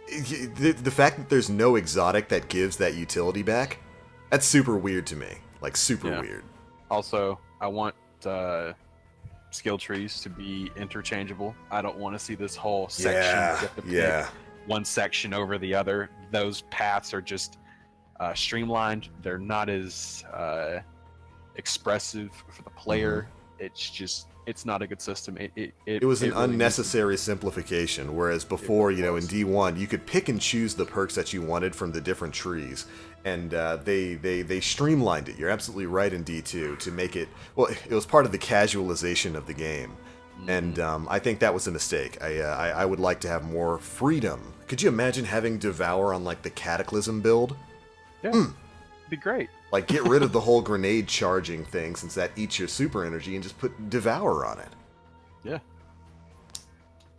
the fact that there's no exotic that gives that utility back, that's super weird to me. Like, super weird. Also, I want skill trees to be interchangeable. I don't want to see this whole section. You have to pick one section over the other. Those paths are just streamlined. They're not as expressive for the player. It's not a good system. It was an really unnecessary simplification, whereas before, in D1, you could pick and choose the perks that you wanted from the different trees, and they streamlined it. You're absolutely right in D2 to make it, well, it was part of the casualization of the game, and I think that was a mistake. I would like to have more freedom. Could you imagine having Devour on, like, the Cataclysm build? Yeah, it'd be great. Like, get rid of the whole grenade charging thing, since that eats your super energy, and just put Devour on it. Yeah.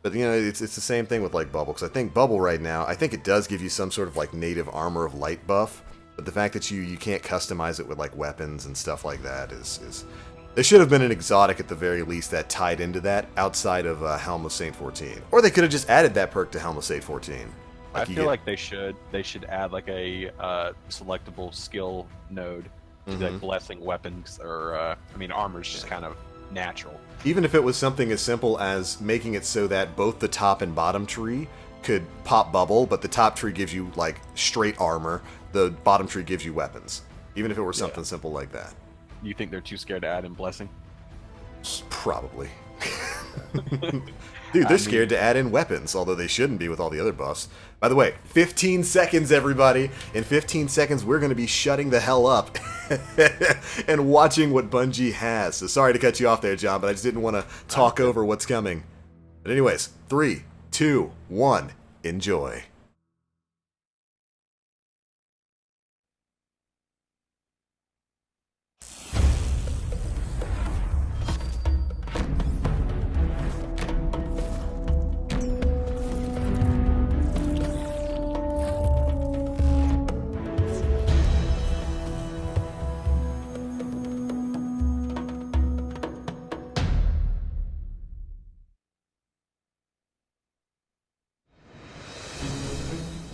But, it's the same thing with, like, Bubble, because I think Bubble right now, I think it does give you some sort of, like, native armor of light buff, but the fact that you can't customize it with, like, weapons and stuff like that is... There should have been an exotic, at the very least, that tied into that, outside of Helm of Saint 14. Or they could have just added that perk to Helm of Saint 14. I feel like they should add like a selectable skill node to like blessing weapons, or armor's just kind of natural. Even if it was something as simple as making it so that both the top and bottom tree could pop Bubble, but the top tree gives you like straight armor, the bottom tree gives you weapons. Even if it were something simple like that. You think they're too scared to add in blessing? Probably. Dude, they're scared to add in weapons, although they shouldn't be with all the other buffs. By the way, 15 seconds, everybody. In 15 seconds, we're going to be shutting the hell up and watching what Bungie has. So sorry to cut you off there, John, but I just didn't want to talk over what's coming. But anyways, 3, 2, 1, enjoy.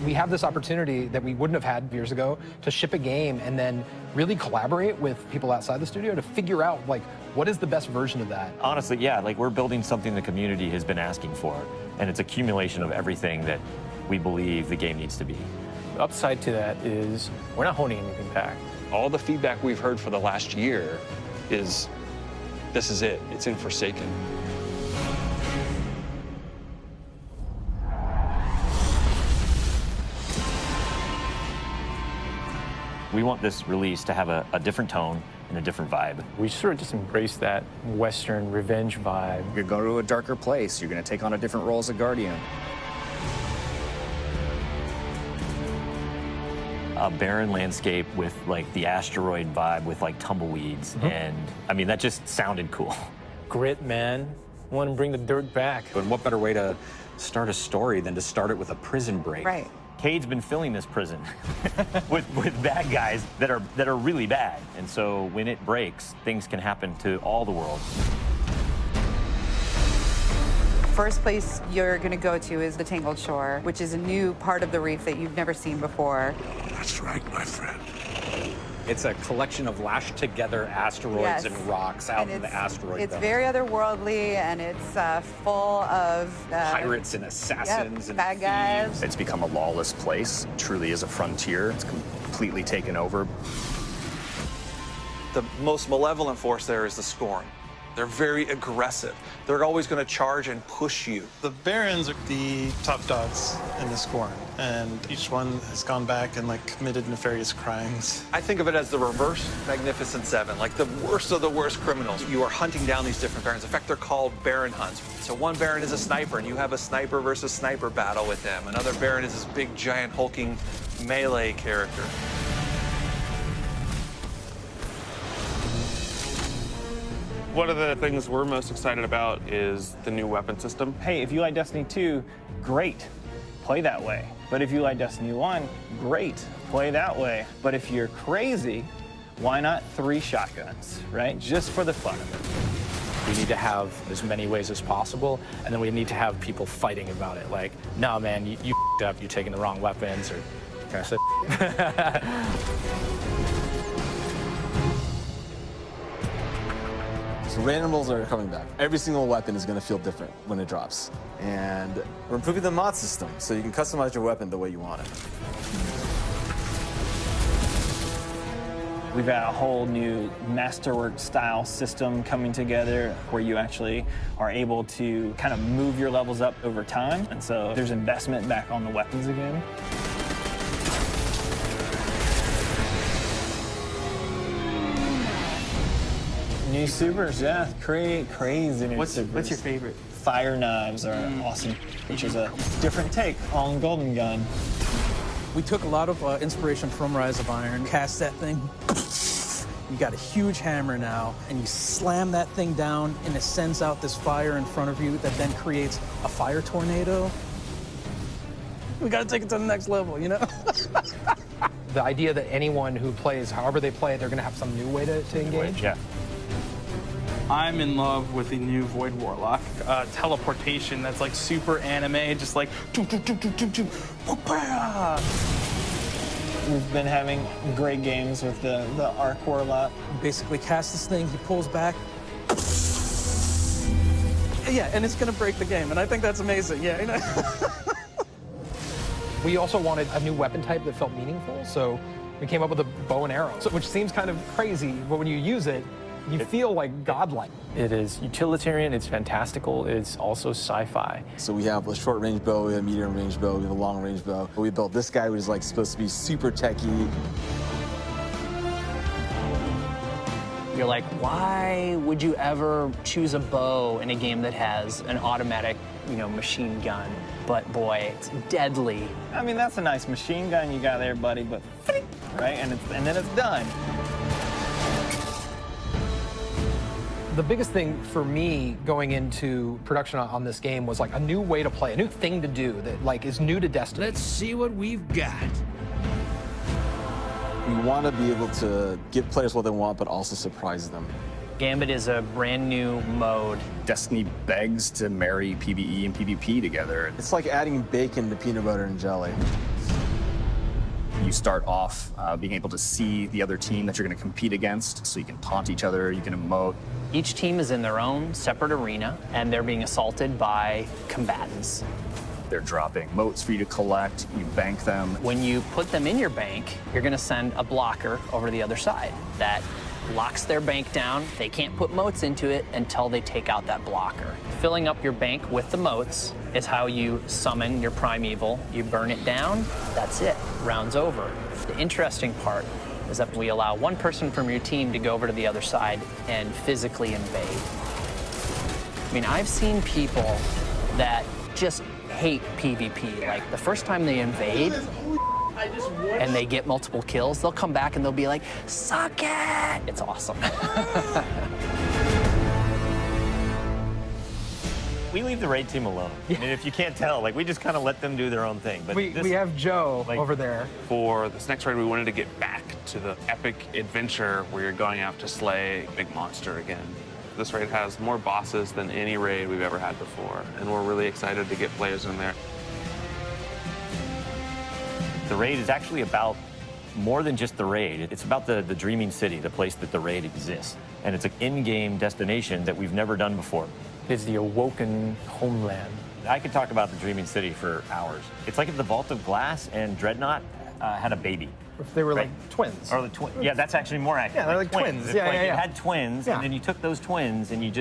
We have this opportunity that we wouldn't have had years ago to ship a game and then really collaborate with people outside the studio to figure out, like, what is the best version of that? Honestly, yeah, like, we're building something the community has been asking for, and it's accumulation of everything that we believe the game needs to be. The upside to that is we're not holding anything back. All the feedback we've heard for the last year is, this is it, it's in Forsaken. We want this release to have a different tone and a different vibe. We sort of just embrace that Western revenge vibe. You're going to go to a darker place. You're going to take on a different role as a Guardian. A barren landscape with, like, the asteroid vibe with, like, tumbleweeds. And, I mean, that just sounded cool. Grit, man. Want to bring the dirt back. But what better way to start a story than to start it with a prison break? Right. Cade's been filling this prison with bad guys that are really bad. And so when it breaks, things can happen to all the world. First place you're going to go to is the Tangled Shore, which is a new part of the reef that you've never seen before. That's right, my friend. It's a collection of lashed together asteroids and rocks out in the asteroid It's belt. very otherworldly, and it's full of pirates and assassins and bad guys. It's become a lawless place. It truly is a frontier. It's completely taken over. The most malevolent force there is the Scorn. They're very aggressive. They're always going to charge and push you. The Barons are the top dogs in the scorn, and each one has gone back and like committed nefarious crimes. I think of it as the reverse Magnificent Seven, like the worst of the worst criminals. You are hunting down these different Barons. In fact, they're called Baron hunts. So one Baron is a sniper, and you have a sniper versus sniper battle with him. Another Baron is this big, giant, hulking melee character. One of the things we're most excited about is the new weapon system. Hey, if you like Destiny 2, great, play that way. But if you like Destiny 1, great, play that way. But if you're crazy, why not 3 shotguns, right? Just for the fun of it. We need to have as many ways as possible, and then we need to have people fighting about it. Like, no, man, you f***ed up, you're taking the wrong weapons, or can I say? So randomals are coming back. Every single weapon is going to feel different when it drops. And we're improving the mod system, so you can customize your weapon the way you want it. We've got a whole new masterwork style system coming together where you actually are able to kind of move your levels up over time. And so there's investment back on the weapons again. New supers, yeah, crazy new supers. What's your favorite? Fire knives are awesome, which is a different take on Golden Gun. We took a lot of inspiration from Rise of Iron. Cast that thing. You got a huge hammer now, and you slam that thing down, and it sends out this fire in front of you that then creates a fire tornado. We got to take it to the next level, you know? The idea that anyone who plays, however they play, they're going to have some new way to engage. Yeah. I'm in love with the new Void Warlock teleportation that's like super anime, just like We've been having great games with the Arc Warlock. Basically cast this thing, he pulls back. Yeah, and it's gonna break the game, and I think that's amazing, yeah. You know? We also wanted a new weapon type that felt meaningful, so we came up with a bow and arrow, which seems kind of crazy, but when you use it, you feel like godlike. It is utilitarian, it's fantastical, it's also sci-fi. So we have a short-range bow, we have a medium-range bow, we have a long-range bow. We built this guy, which is like supposed to be super techy. You're like, why would you ever choose a bow in a game that has an automatic, machine gun? But boy, it's deadly. I mean, that's a nice machine gun you got there, buddy, but right, and then it's done. The biggest thing for me going into production on this game was like a new way to play, a new thing to do that like is new to Destiny. Let's see what we've got. We want to be able to give players what they want, but also surprise them. Gambit is a brand new mode. Destiny begs to marry PvE and PvP together. It's like adding bacon to peanut butter and jelly. You start off being able to see the other team that you're going to compete against, so you can taunt each other, you can emote. Each team is in their own separate arena, and they're being assaulted by combatants. They're dropping motes for you to collect, you bank them. When you put them in your bank, you're going to send a blocker over to the other side that locks their bank down. They can't put motes into it until they take out that blocker. Filling up your bank with the motes is how you summon your primeval. You burn it down, that's it, round's over. The interesting part is that we allow one person from your team to go over to the other side and physically invade. I mean, I've seen people that just hate PvP. Like, the first time they invade and they get multiple kills, they'll come back and they'll be like, suck it! It's awesome. We leave the raid team alone. I mean, if you can't tell, like, we just kind of let them do their own thing. But we have Joe over there. For this next raid, we wanted to get back to the epic adventure where you're going out to slay a big monster again. This raid has more bosses than any raid we've ever had before, and we're really excited to get players in there. The raid is actually about more than just the raid. It's about the dreaming city, the place that the raid exists. And it's an in-game destination that we've never done before. It's the awoken homeland. I could talk about the dreaming city for hours. It's like if the Vault of Glass and Dreadnought had a baby. If they were like twins. Or the yeah, that's actually more accurate. Yeah, they're like twins. If, Yeah, like, yeah, yeah. you had twins, and then you took those twins and you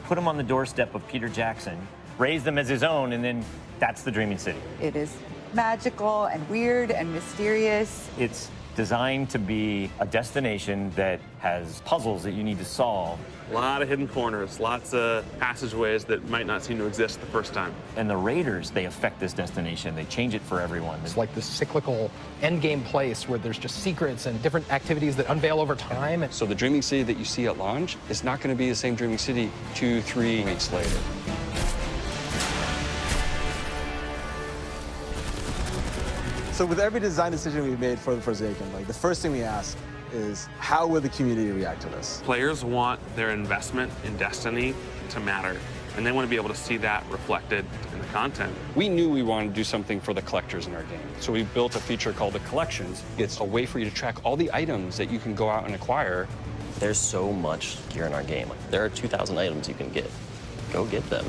put them on the doorstep of Peter Jackson, raised them as his own, and then that's the Dreaming City. It is magical and weird and mysterious. It's designed to be a destination that has puzzles that you need to solve. A lot of hidden corners, lots of passageways that might not seem to exist the first time. And the raiders, they affect this destination. They change it for everyone. It's like this cyclical endgame place where there's just secrets and different activities that unveil over time. So the Dreaming City that you see at launch is not going to be the same Dreaming City 2-3 weeks later. So with every design decision we've made for the Forsaken, like the first thing we ask is how will the community react to this? Players want their investment in Destiny to matter, and they want to be able to see that reflected in the content. We knew we wanted to do something for the collectors in our game, so we built a feature called the Collections. It's a way for you to track all the items that you can go out and acquire. There's so much gear in our game. There are 2,000 items you can get. Go get them.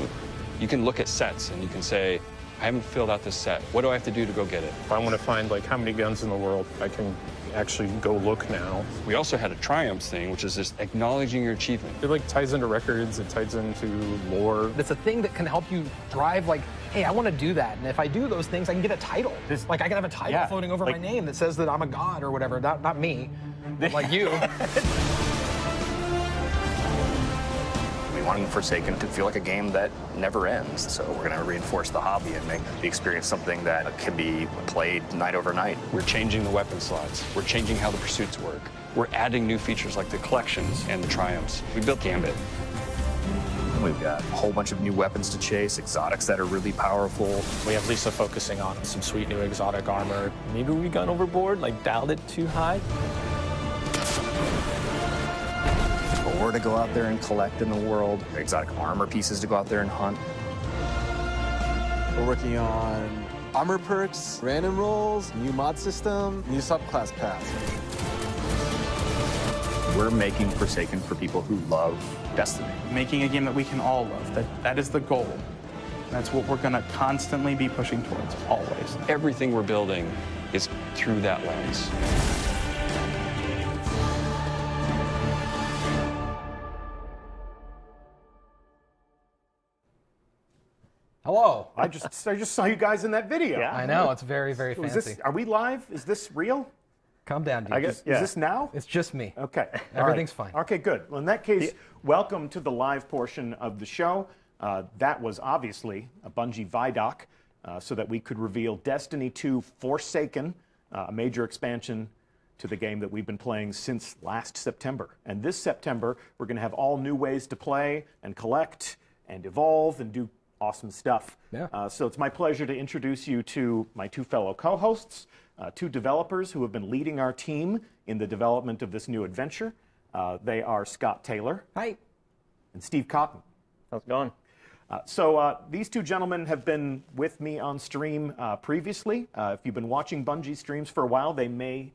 You can look at sets and you can say, I haven't filled out this set. What do I have to do to go get it? If I want to find like how many guns in the world, I can actually go look now. We also had a triumphs thing, which is just acknowledging your achievement. It like ties into records, it ties into lore. It's a thing that can help you drive like, hey, I want to do that. And if I do those things, I can get a title. Like I can have a title floating over my name that says that I'm a god or whatever. Not me, like you. We want Forsaken to feel like a game that never ends. So we're going to reinforce the hobby and make the experience something that can be played night over night. We're changing the weapon slots. We're changing how the pursuits work. We're adding new features like the collections and the triumphs. We built Gambit. We've got a whole bunch of new weapons to chase, exotics that are really powerful. We have Lisa focusing on some sweet new exotic armor. Maybe we gone overboard, like dialed it too high. Ore to go out there and collect in the world, exotic armor pieces to go out there and hunt. We're working on armor perks, random rolls, new mod system, new subclass paths. We're making Forsaken for people who love Destiny. Making a game that we can all love. That is the goal. That's what we're going to constantly be pushing towards, always. Everything we're building is through that lens. Hello. I just saw you guys in that video. Yeah, I know. It's very, very Is fancy. this, are we live? Is this real? Calm down, dude. I guess, Is this now? It's just me. Okay. Everything's All right. fine. Okay, good. Well, in that case, welcome to the live portion of the show. That was obviously a Bungie Vidoc so that we could reveal Destiny 2 Forsaken, a major expansion to the game that we've been playing since last September. And this September, we're going to have all new ways to play and collect and evolve and do awesome stuff. Yeah. So it's my pleasure to introduce you to my two fellow co-hosts, two developers who have been leading our team in the development of this new adventure. They are Scott Taylor. Hi. And Steve Cotton. How's it going? So these two gentlemen have been with me on stream previously. If you've been watching Bungie streams for a while, they may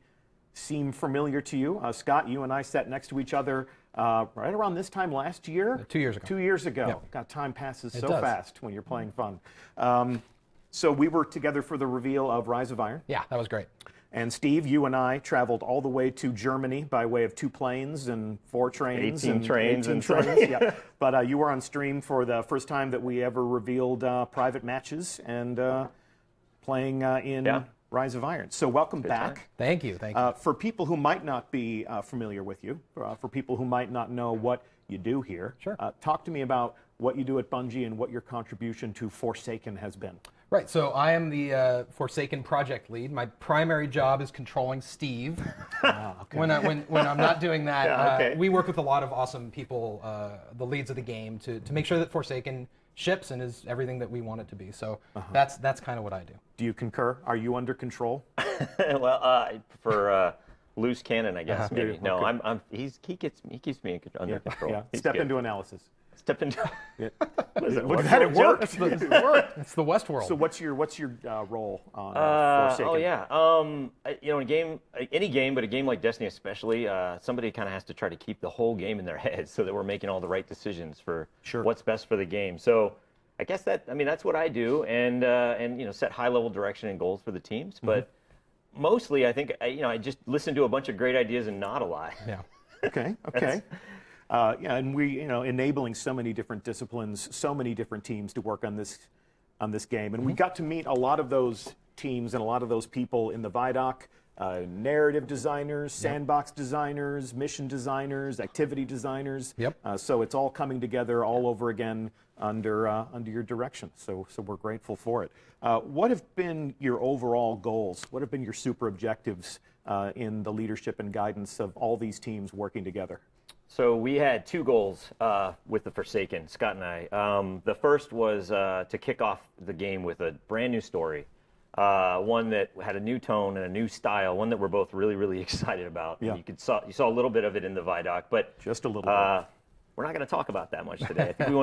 seem familiar to you. Scott, you and I sat next to each other right around this time last year. 2 years ago. 2 years ago. Yep. God, time passes It so does. fast when you're playing fun. So we were together for the reveal of Rise of Iron. Yeah, that was great. And Steve, you and I traveled all the way to Germany by way of 2 planes and 4 trains. 18 trains 18 and trains, yeah. But you were on stream for the first time that we ever revealed private matches and playing in Rise of Iron. So welcome back. Thank you. Thank you. For people who might not be familiar with you, for people who might not know what you do here, talk to me about what you do at Bungie and what your contribution to Forsaken has been. Right, so I am the Forsaken project lead. My primary job is controlling Steve. When I'm not doing that, we work with a lot of awesome people, the leads of the game, to make sure that Forsaken ships and is everything that we want it to be. So that's kind of what I do. Do you concur? Are you under control? Well, I prefer loose cannon, I guess. Maybe. No, Okay. he keeps me under control. Yeah. He's Step good. into analysis. Step into. Look at that, it worked. It worked. It's the Westworld. So what's your role on Forsaken? Oh yeah. You know, in a game, any game, but a game like Destiny especially, somebody kind of has to try to keep the whole game in their head so that we're making all the right decisions for what's best for the game. So I guess that's what I do, and you know, set high level direction and goals for the teams. But mostly, I think, I just listened to a bunch of great ideas and not a lot. Yeah. Okay. Yeah, and we, enabling so many different disciplines, so many different teams to work on this game, and we got to meet a lot of those teams and a lot of those people in the Vidoc. Narrative designers, sandbox designers, mission designers, activity designers. Yep. So it's all coming together all over again under your direction. So we're grateful for it. What have been your overall goals? What have been your super objectives in the leadership and guidance of all these teams working together? So we had 2 goals with the Forsaken, Scott and I. The first was to kick off the game with a brand new story. One that had a new tone and a new style, one that we're both really, really excited about. Yeah. You saw a little bit of it in the Vidoc, but just a little bit. We're not going to talk about that much today. I think we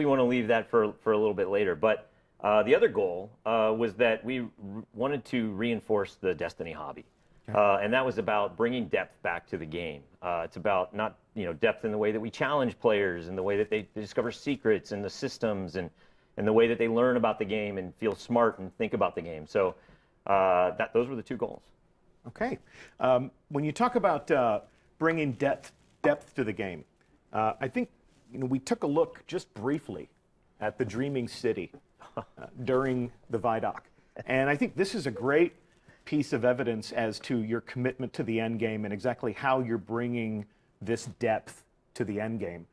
want to leave that for a little bit later. But the other goal was that we wanted to reinforce the Destiny hobby. And that was about bringing depth back to the game. It's about not depth in the way that we challenge players, and the way that they discover secrets and the systems, and the way that they learn about the game and feel smart and think about the game. So those were the 2 goals. Okay. When you talk about bringing depth to the game, I think we took a look just briefly at the Dreaming City during the Vidoc. And I think this is a great piece of evidence as to your commitment to the end game and exactly how you're bringing this depth to the end game.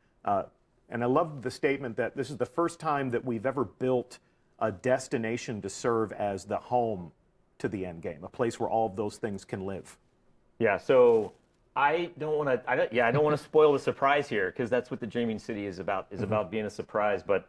And I love the statement that this is the first time that we've ever built a destination to serve as the home to the end game, a place where all of those things can live. Yeah, so I don't want to spoil the surprise here, because that's what the Dreaming City is about, about being a surprise. But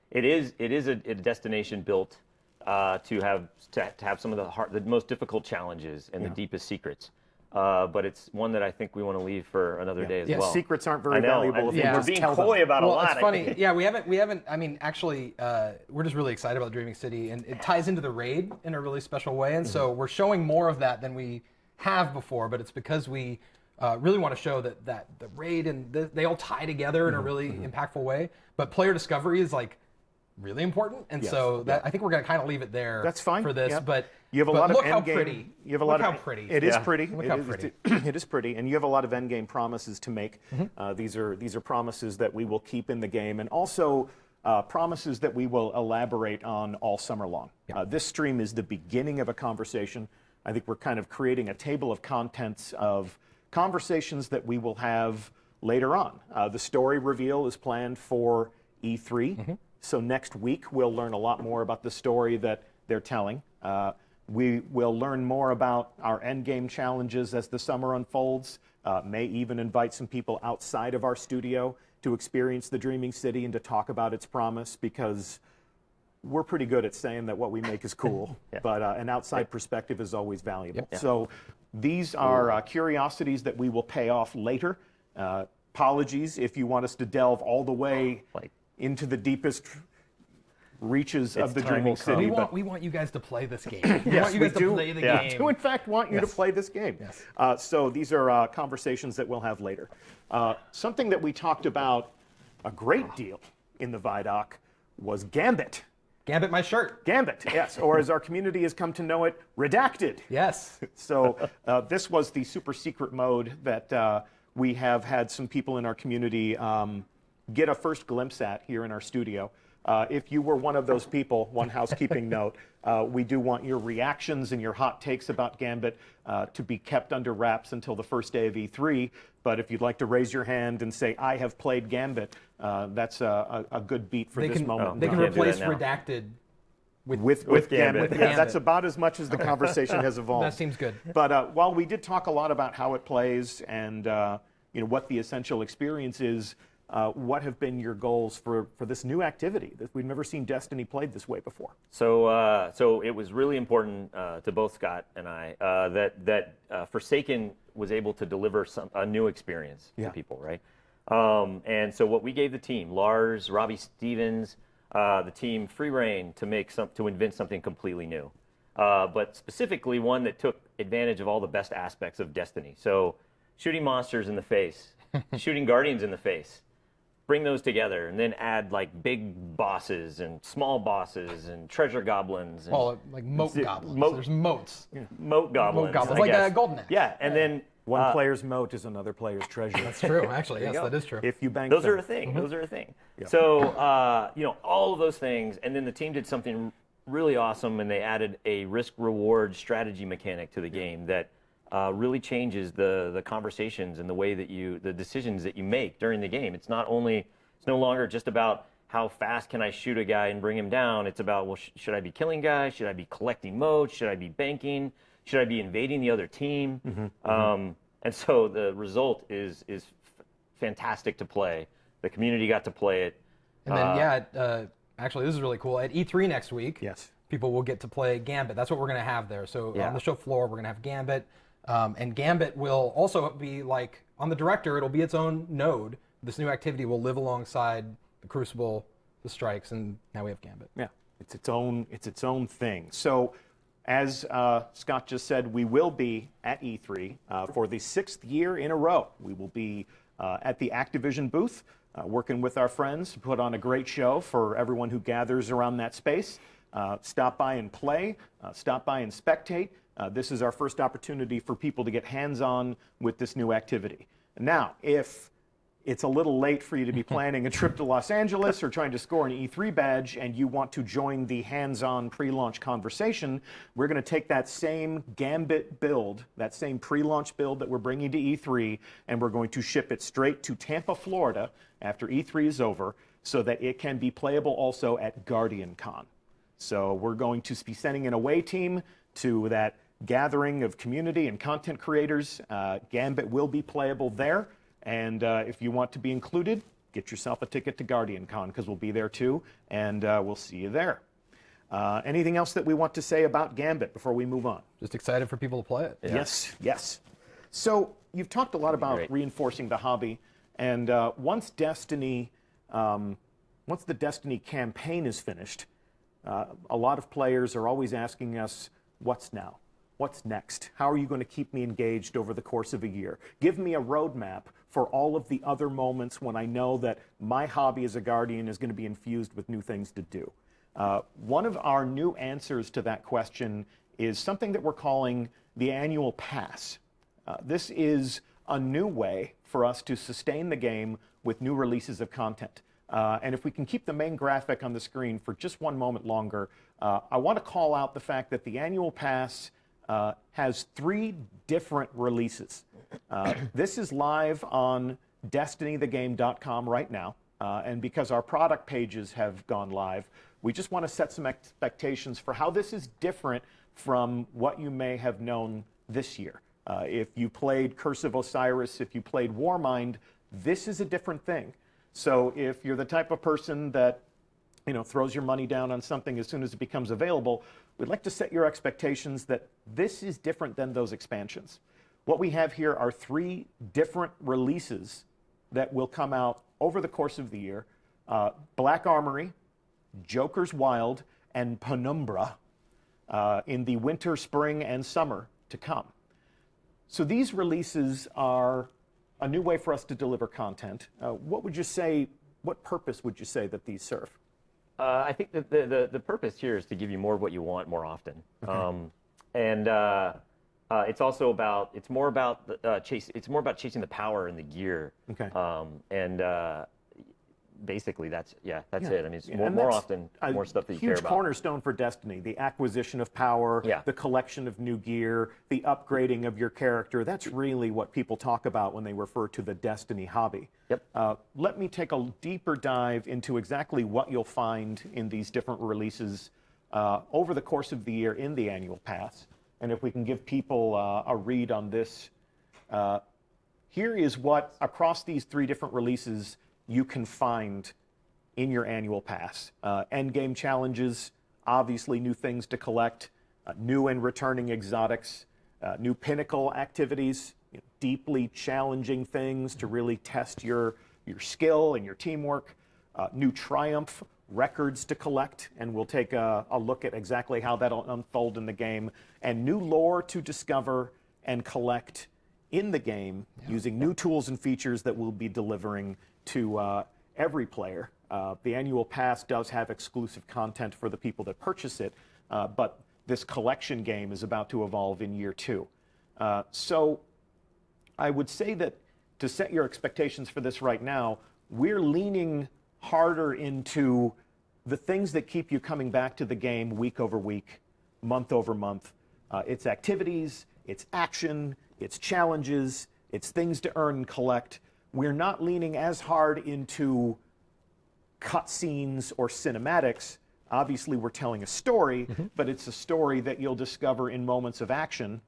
it is a destination built to have some of the most difficult challenges and the deepest secrets. But it's one that I think we want to leave for another day as well. Secrets aren't very valuable if you we're just being tell coy them. about a lot. It's funny. Yeah, we haven't. I mean, actually, we're just really excited about the Dreaming City, and it ties into the raid in a really special way. And so we're showing more of that than we have before. But it's because we really want to show that the raid and they all tie together in a really impactful way. But player discovery is really important, and so I think we're going to kind of leave it there. That's fine for this. Yep. But you have a lot of look how end game. pretty. You have a look lot how of pretty. It is pretty. Look how pretty. It is pretty, and you have a lot of end game promises to make. These are promises that we will keep in the game, and also promises that we will elaborate on all summer long. This stream is the beginning of a conversation. I think we're kind of creating a table of contents of conversations that we will have later on. The story reveal is planned for E3. So next week, we'll learn a lot more about the story that they're telling. We will learn more about our endgame challenges as the summer unfolds. May even invite some people outside of our studio to experience the Dreaming City and to talk about its promise, because we're pretty good at saying that what we make is cool, but an outside perspective is always valuable. So these are curiosities that we will pay off later. Apologies if you want us to delve all the way into the deepest reaches of the Dreaming City. We want you guys to play this game. We want you guys to play the game. We do, in fact, want you to play this game. So these are conversations that we'll have later. Something that we talked about a great deal in the Vidoc was Gambit. Gambit my shirt. Gambit, yes. Or as our community has come to know it, Redacted. Yes. So this was the super secret mode that we have had some people in our community get a first glimpse at here in our studio. If you were one of those people, one housekeeping note, we do want your reactions and your hot takes about Gambit to be kept under wraps until the first day of E3. But if you'd like to raise your hand and say, I have played Gambit, that's a good beat for this moment. They can replace Redacted with Gambit. Yeah, that's about as much as the conversation has evolved. That seems good. But while we did talk a lot about how it plays and what the essential experience is, what have been your goals for this new activity that we've never seen Destiny played this way before? So it was really important to both Scott and I that Forsaken was able to deliver a new experience to people, right? And so what we gave the team, Lars, Robbie Stevens, the team free reign to invent something completely new, but specifically one that took advantage of all the best aspects of Destiny. So shooting monsters in the face, shooting guardians in the face, bring those together and then add like big bosses and small bosses and treasure goblins. And, well, like moat goblins. There's moats. Moat goblins. Moat goblins, like a golden axe. Yeah, and then one player's moat is another player's treasure. That's true, actually. Yes, that is true. If you bank those them. are a thing. Those are a thing. Yeah. So all of those things, and then the team did something really awesome, and they added a risk-reward strategy mechanic to the game that really changes the conversations and the way that the decisions that you make during the game. It's no longer just about how fast can I shoot a guy and bring him down. It's about, well, should I be killing guys? Should I be collecting motes? Should I be banking? Should I be invading the other team? And so the result is fantastic to play. The community got to play it. And then, actually, this is really cool. At E3 next week, people will get to play Gambit. That's what we're going to have there. So on the show floor, we're going to have Gambit. And Gambit will also be like, on the director, it'll be its own node. This new activity will live alongside the Crucible, the Strikes, and now we have Gambit. Yeah, it's its own thing. So, as Scott just said, we will be at E3 for the 6th year in a row. We will be at the Activision booth, working with our friends to put on a great show for everyone who gathers around that space. Stop by and play, stop by and spectate. This is our first opportunity for people to get hands-on with this new activity. Now, if it's a little late for you to be planning a trip to Los Angeles or trying to score an E3 badge and you want to join the hands-on pre-launch conversation, we're going to take that same Gambit build, that same pre-launch build that we're bringing to E3, and we're going to ship it straight to Tampa, Florida after E3 is over so that it can be playable also at GuardianCon. So we're going to be sending an away team to that gathering of community and content creators. Gambit will be playable there. And if you want to be included, get yourself a ticket to GuardianCon because we'll be there too, and we'll see you there. Anything else that we want to say about Gambit before we move on? Just excited for people to play it. Yeah. Yes. So you've talked a lot about reinforcing the hobby, and once the Destiny campaign is finished, a lot of players are always asking us, what's now? What's next? How are you going to keep me engaged over the course of a year? Give me a roadmap for all of the other moments when I know that my hobby as a Guardian is going to be infused with new things to do. One of our new answers to that question is something that we're calling the annual pass. This is a new way for us to sustain the game with new releases of content. And if we can keep the main graphic on the screen for just one moment longer, I want to call out the fact that the annual pass has 3 different releases. This is live on DestinyTheGame.com right now, and because our product pages have gone live, we just want to set some expectations for how this is different from what you may have known this year. If you played Curse of Osiris, if you played Warmind, this is a different thing. So if you're the type of person that throws your money down on something as soon as it becomes available, we'd like to set your expectations that this is different than those expansions. What we have here are 3 different releases that will come out over the course of the year. Black Armory, Joker's Wild, and Penumbra in the winter, spring, and summer to come. So these releases are a new way for us to deliver content. What purpose would you say that these serve? I think that the purpose here is to give you more of what you want more often. Okay. It's also about, it's more about chasing the power and the gear. Okay. Basically that's it. I mean, it's more often, more stuff that you care about. Huge cornerstone for Destiny, the acquisition of power, the collection of new gear, the upgrading of your character. That's really what people talk about when they refer to the Destiny hobby. Yep. Let me take a deeper dive into exactly what you'll find in these different releases over the course of the year in the annual pass. And if we can give people a read on this, here is what, across these 3 different releases, you can find in your annual pass. Endgame challenges, obviously new things to collect, new and returning exotics, new pinnacle activities, deeply challenging things to really test your skill and your teamwork, new triumph records to collect, and we'll take a look at exactly how that'll unfold in the game, and new lore to discover and collect in the game using new tools and features that we'll be delivering to every player. The annual pass does have exclusive content for the people that purchase it, but this collection game is about to evolve in year 2. So I would say that to set your expectations for this right now, we're leaning harder into the things that keep you coming back to the game week over week, month over month. It's activities, it's action, it's challenges, it's things to earn and collect. We're not leaning as hard into cutscenes or cinematics. Obviously, we're telling a story, but it's a story that you'll discover in moments of action,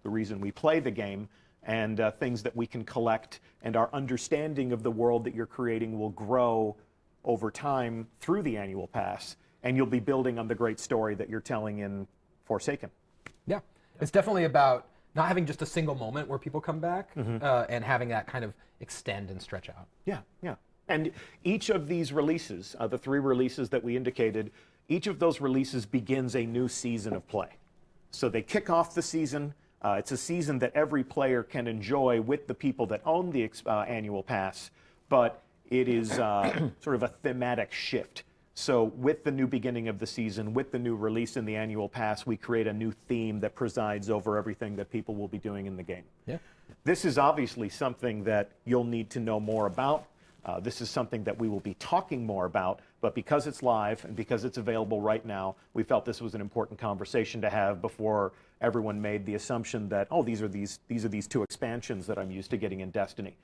the reason we play the game, and things that we can collect, and our understanding of the world that you're creating will grow over time through the annual pass, and you'll be building on the great story that you're telling in Forsaken. Yeah, it's definitely about not having just a single moment where people come back, and having that kind of extend and stretch out. Yeah, yeah. And each of these releases, the 3 releases that we indicated, each of those releases begins a new season of play. So they kick off the season. It's a season that every player can enjoy with the people that own the annual pass, but it is sort of a thematic shift. So with the new beginning of the season, with the new release in the annual pass, we create a new theme that presides over everything that people will be doing in the game. Yeah. This is obviously something that you'll need to know more about. This is something that we will be talking more about, but because it's live and because it's available right now, we felt this was an important conversation to have before everyone made the assumption that, oh, these are these 2 expansions that I'm used to getting in Destiny.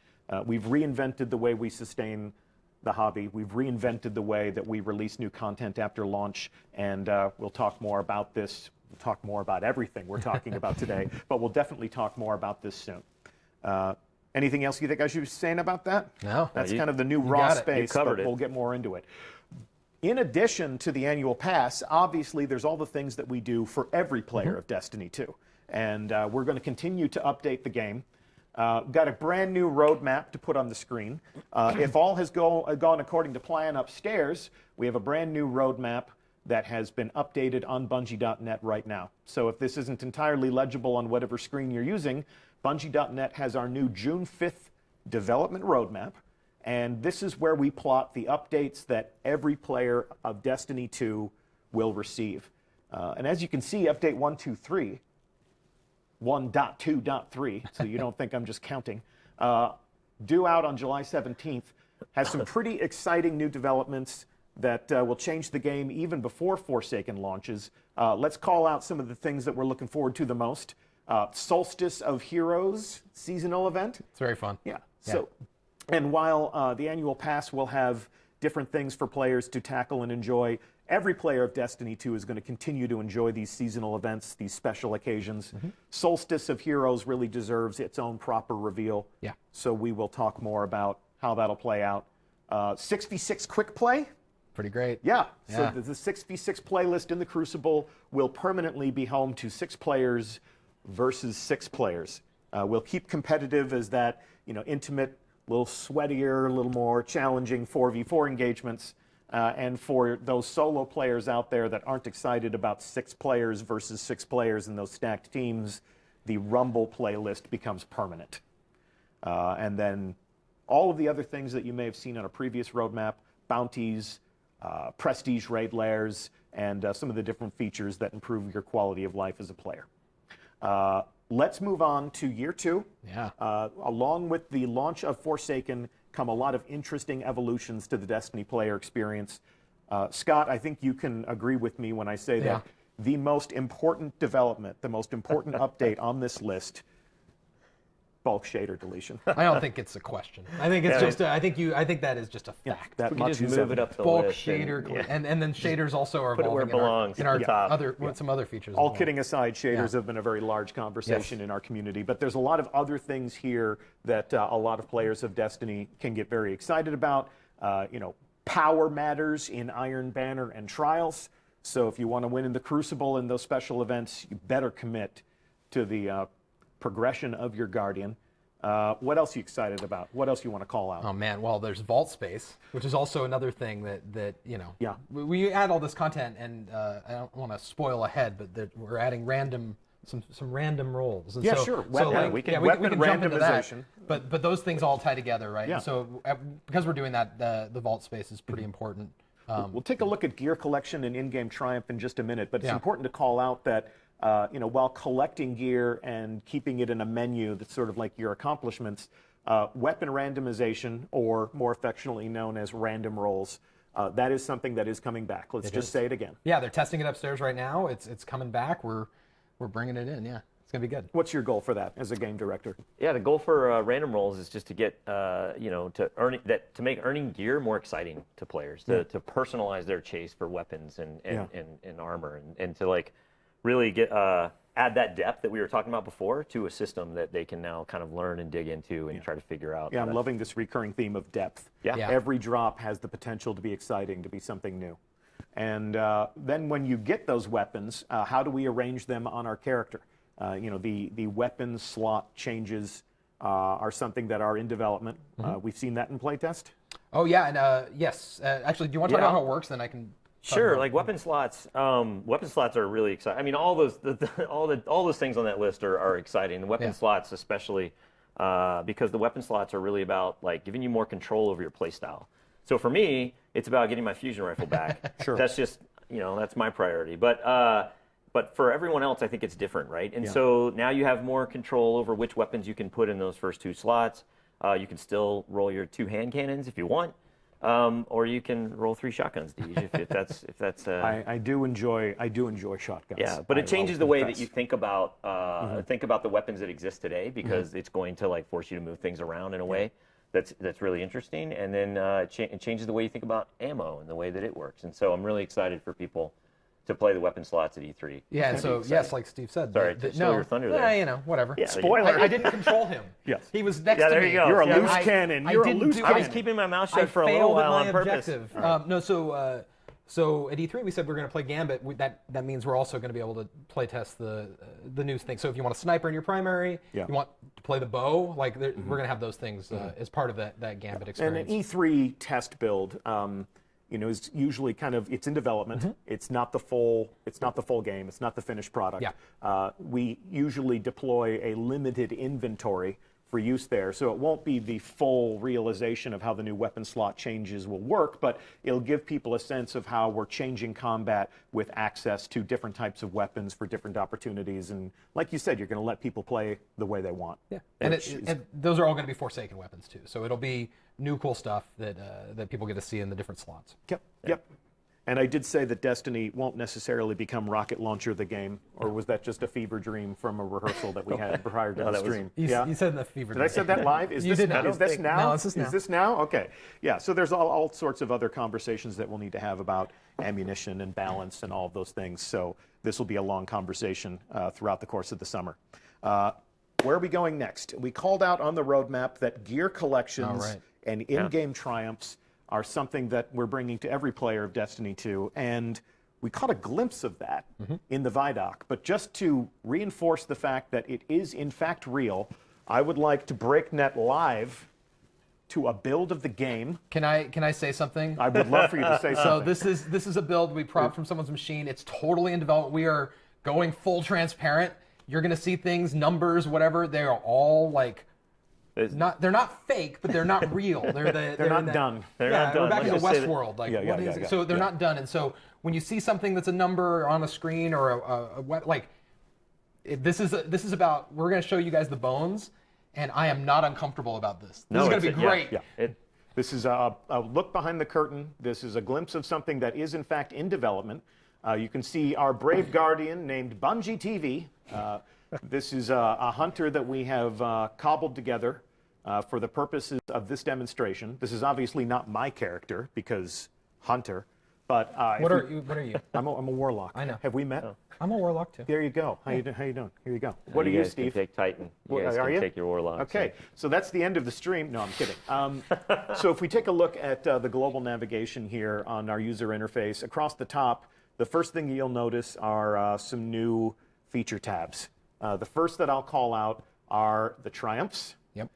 We've reinvented the way we sustain the hobby. We've reinvented the way that we release new content after launch, and we'll talk more about this. We'll talk more about everything we're talking about today, but we'll definitely talk more about this soon. Anything else you think I should be saying about that? No. That's kind of the new raw space, but we'll get more into it. In addition to the annual pass, obviously there's all the things that we do for every player of Destiny 2. And we're going to continue to update the game. Got a brand new roadmap to put on the screen. If all has gone according to plan upstairs, we have a brand new roadmap that has been updated on Bungie.net right now. So if this isn't entirely legible on whatever screen you're using, Bungie.net has our new June 5th development roadmap, and this is where we plot the updates that every player of Destiny 2 will receive. And as you can see, update 1.2.3, 1.2.3, so you don't think I'm just counting, due out on July 17th, has some pretty exciting new developments that will change the game even before Forsaken launches. Let's call out some of the things that we're looking forward to the most. Solstice of Heroes seasonal event. It's very fun. Yeah. So, and while the annual pass will have different things for players to tackle and enjoy, every player of Destiny 2 is going to continue to enjoy these seasonal events, these special occasions. Solstice of Heroes really deserves its own proper reveal. Yeah. So we will talk more about how that'll play out. 6v6 quick play. Pretty great. Yeah. So the 6v6 playlist in the Crucible will permanently be home to 6 players versus 6 players. We'll keep competitive as that, intimate, a little sweatier, a little more challenging 4v4 engagements. And for those solo players out there that aren't excited about 6 players versus 6 players in those stacked teams, the Rumble playlist becomes permanent. And then all of the other things that you may have seen on a previous roadmap, bounties, prestige raid lairs, and some of the different features that improve your quality of life as a player. Let's move on to year 2. Yeah. Along with the launch of Forsaken come a lot of interesting evolutions to the Destiny player experience. Scott, I think you can agree with me when I say that the most important development, the most important update on this list, bulk shader deletion. I don't think it's a question. I think it's just. I think that is just a fact. That we can just move it up the bulk list. shader, and then shaders also are Put it where it belongs. in our other some other features. All kidding aside, shaders have been a very large conversation in our community, but there's a lot of other things here that a lot of players of Destiny can get very excited about. Power matters in Iron Banner and Trials. So if you want to win in the Crucible and those special events, you better commit to the progression of your Guardian. What else are you excited about? What else you want to call out? Oh man, well there's vault space, which is also another thing that we add all this content, and I don't want to spoil ahead, but we're adding random some random rolls. And Yeah, so, sure. So Weapon- like, we can- yeah, we weapon can jump into that. randomization. But those things all tie together, right? Yeah. And so because we're doing that, the vault space is pretty important. We'll take a look at gear collection and in-game triumph in just a minute, but it's Yeah. important to call out that while collecting gear and keeping it in a menu that's sort of like your accomplishments, weapon randomization, or more affectionately known as random rolls, that is something that is coming back. Let's just say it again. Yeah, they're testing it upstairs right now. It's coming back. We're bringing it in. Yeah, it's gonna be good. What's your goal for that as a game director? Yeah, the goal for random rolls is just to get to make earning gear more exciting to players, to personalize their chase for weapons and armor, and to like really get add that depth that we were talking about before to a system that they can now kind of learn and dig into and try to figure out. Yeah, I'm loving this recurring theme of depth. Yeah. Every drop has the potential to be exciting, to be something new. And then when you get those weapons, how do we arrange them on our character? The weapon slot changes are something that are in development. We've seen that in playtest. Oh yeah, and yes. Actually, do you want to talk about how it works? Then I can. Sure, like weapon slots. Weapon slots are really exciting. I mean, all those all those things on that list are exciting. The weapon slots, especially, because the weapon slots are really about like giving you more control over your playstyle. So for me, it's about getting my fusion rifle back. Sure. That's just that's my priority. But for everyone else, I think it's different, right? And so now you have more control over which weapons you can put in those first 2 slots. You can still roll your 2 hand cannons if you want. Or you can roll 3 shotguns, Deej, if that's. I do enjoy shotguns. Yeah, but it changes the way that you think about the weapons that exist today, because it's going to like force you to move things around in a way that's really interesting, and then it changes the way you think about ammo and the way that it works. And so I'm really excited for people to play the weapon slots at E3. Yeah, and so yes, like Steve said. Sorry, stole your thunder there. Whatever. Yeah, spoiler. I didn't control him. Yes. He was next there to me. you go. You're a Yeah, loose cannon. You're a loose cannon. I was keeping my mouth shut for a failed little at while my on purpose. objective. No, so at E3 we said we're going to play Gambit. That means we're also going to be able to play test the new thing. So if you want a sniper in your primary, you want to play the bow, like we're going to have those things as part of that Gambit experience. And an E3 test build, is usually it's in development. It's not the full game. It's not the finished product. Yeah. We usually deploy a limited inventory for use there, so it won't be the full realization of how the new weapon slot changes will work, but it'll give people a sense of how we're changing combat with access to different types of weapons for different opportunities. And like you said, you're going to let people play the way they want. Yeah, and those are all going to be Forsaken weapons too. So it'll be new cool stuff that people get to see in the different slots. Yep. And I did say that Destiny won't necessarily become Rocket Launcher the game, or was that just a fever dream from a rehearsal that we had prior to the stream? You said the fever dream. Did I say that live? Is this now? No, this is now. Is this now? Okay. Yeah, so there's all sorts of other conversations that we'll need to have about ammunition and balance and all of those things. So this will be a long conversation throughout the course of the summer. Where are we going next? We called out on the roadmap that gear collections and in-game triumphs are something that we're bringing to every player of Destiny 2, and we caught a glimpse of that in the Vidoc. But just to reinforce the fact that it is in fact real, I would like to break net live to a build of the game. Can I say something? I would love for you to say something. So this is a build we propped from someone's machine. It's totally in development. We are going full transparent. You're going to see things, numbers, whatever. They are all like. They're not fake, but they're not real. They're not done. They're not done. We're back in Let's the just say Westworld. Like, what is it? So they're not done. And so when you see something that's a number on a screen or this is about, we're going to show you guys the bones, and I am not uncomfortable about this. This is going to be great. This is a look behind the curtain. This is a glimpse of something that is in fact in development. You can see our brave guardian named Bungie TV. This is a hunter that we have cobbled together for the purposes of this demonstration. This is obviously not my character because hunter, but what are you? I'm a warlock. I know. Have we met? I'm a warlock too. There you go. How you doing? Here you go. What are you, Steve? You guys can take Titan. You guys can take your warlock. Okay, so that's the end of the stream. No, I'm kidding. So if we take a look at the global navigation here on our user interface, across the top, the first thing you'll notice are some new feature tabs. The first that I'll call out are the triumphs. Yep.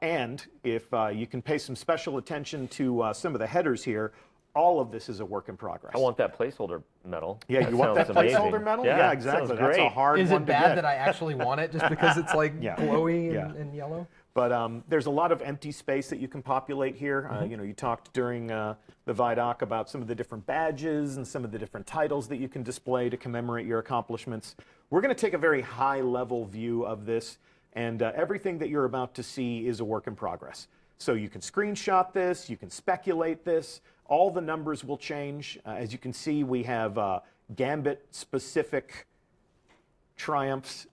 And if you can pay some special attention to some of the headers here, all of this is a work in progress. I want that placeholder medal. Yeah, you want that placeholder medal? Yeah, exactly. That's a hard one to get. Is it bad that I actually want it just because it's like glowy and yellow? But there's a lot of empty space that you can populate here. You talked during the Vidoc about some of the different badges and some of the different titles that you can display to commemorate your accomplishments. We're going to take a very high-level view of this, and everything that you're about to see is a work in progress. So you can screenshot this, you can speculate this, all the numbers will change. As you can see, we have Gambit-specific triumphs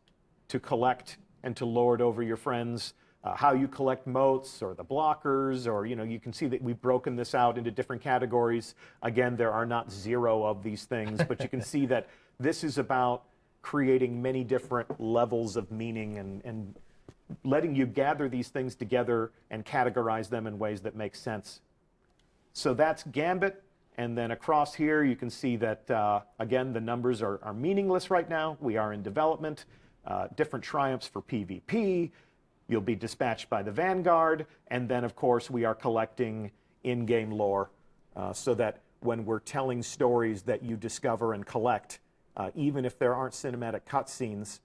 to collect and to lord over your friends. How you collect motes or the blockers, or you can see that we've broken this out into different categories. Again, there are not 0 of these things, but you can see that this is about creating many different levels of meaning and letting you gather these things together and categorize them in ways that make sense. So that's Gambit, and then across here you can see that, again, the numbers are meaningless right now. We are in development. Different triumphs for PvP. You'll be dispatched by the Vanguard, and then, of course, we are collecting in-game lore so that when we're telling stories that you discover and collect, even if there aren't cinematic cutscenes,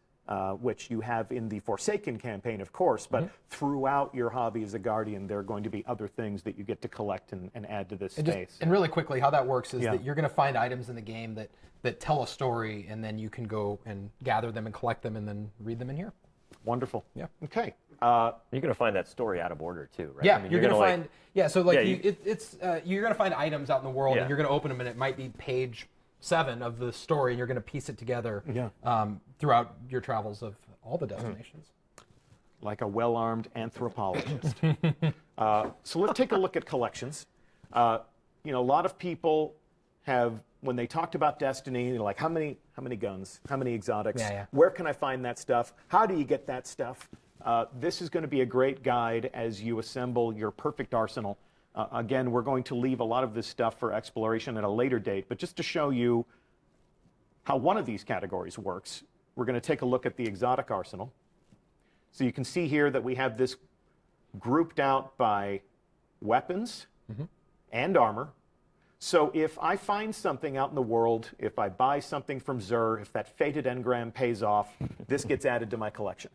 which you have in the Forsaken campaign, of course, but throughout your hobby as a Guardian, there are going to be other things that you get to collect and add to this space. And really quickly, how that works is that you're going to find items in the game that tell a story, and then you can go and gather them and collect them and then read them in here. Wonderful. Yeah. Okay. You're going to find that story out of order too, right? Yeah, I mean, you're going to find. So you're going to find items out in the world, and you're going to open them, and it might be page 7 of the story, and you're going to piece it together throughout your travels of all the destinations. Like a well-armed anthropologist. So let's take a look at collections. A lot of people have, when they talked about Destiny, they're like, how many guns, how many exotics, where can I find that stuff, how do you get that stuff? This is going to be a great guide as you assemble your perfect arsenal. Again, we're going to leave a lot of this stuff for exploration at a later date, but just to show you how one of these categories works, we're going to take a look at the exotic arsenal. So you can see here that we have this grouped out by weapons and armor. So if I find something out in the world, if I buy something from Xur, if that fated engram pays off, this gets added to my collection.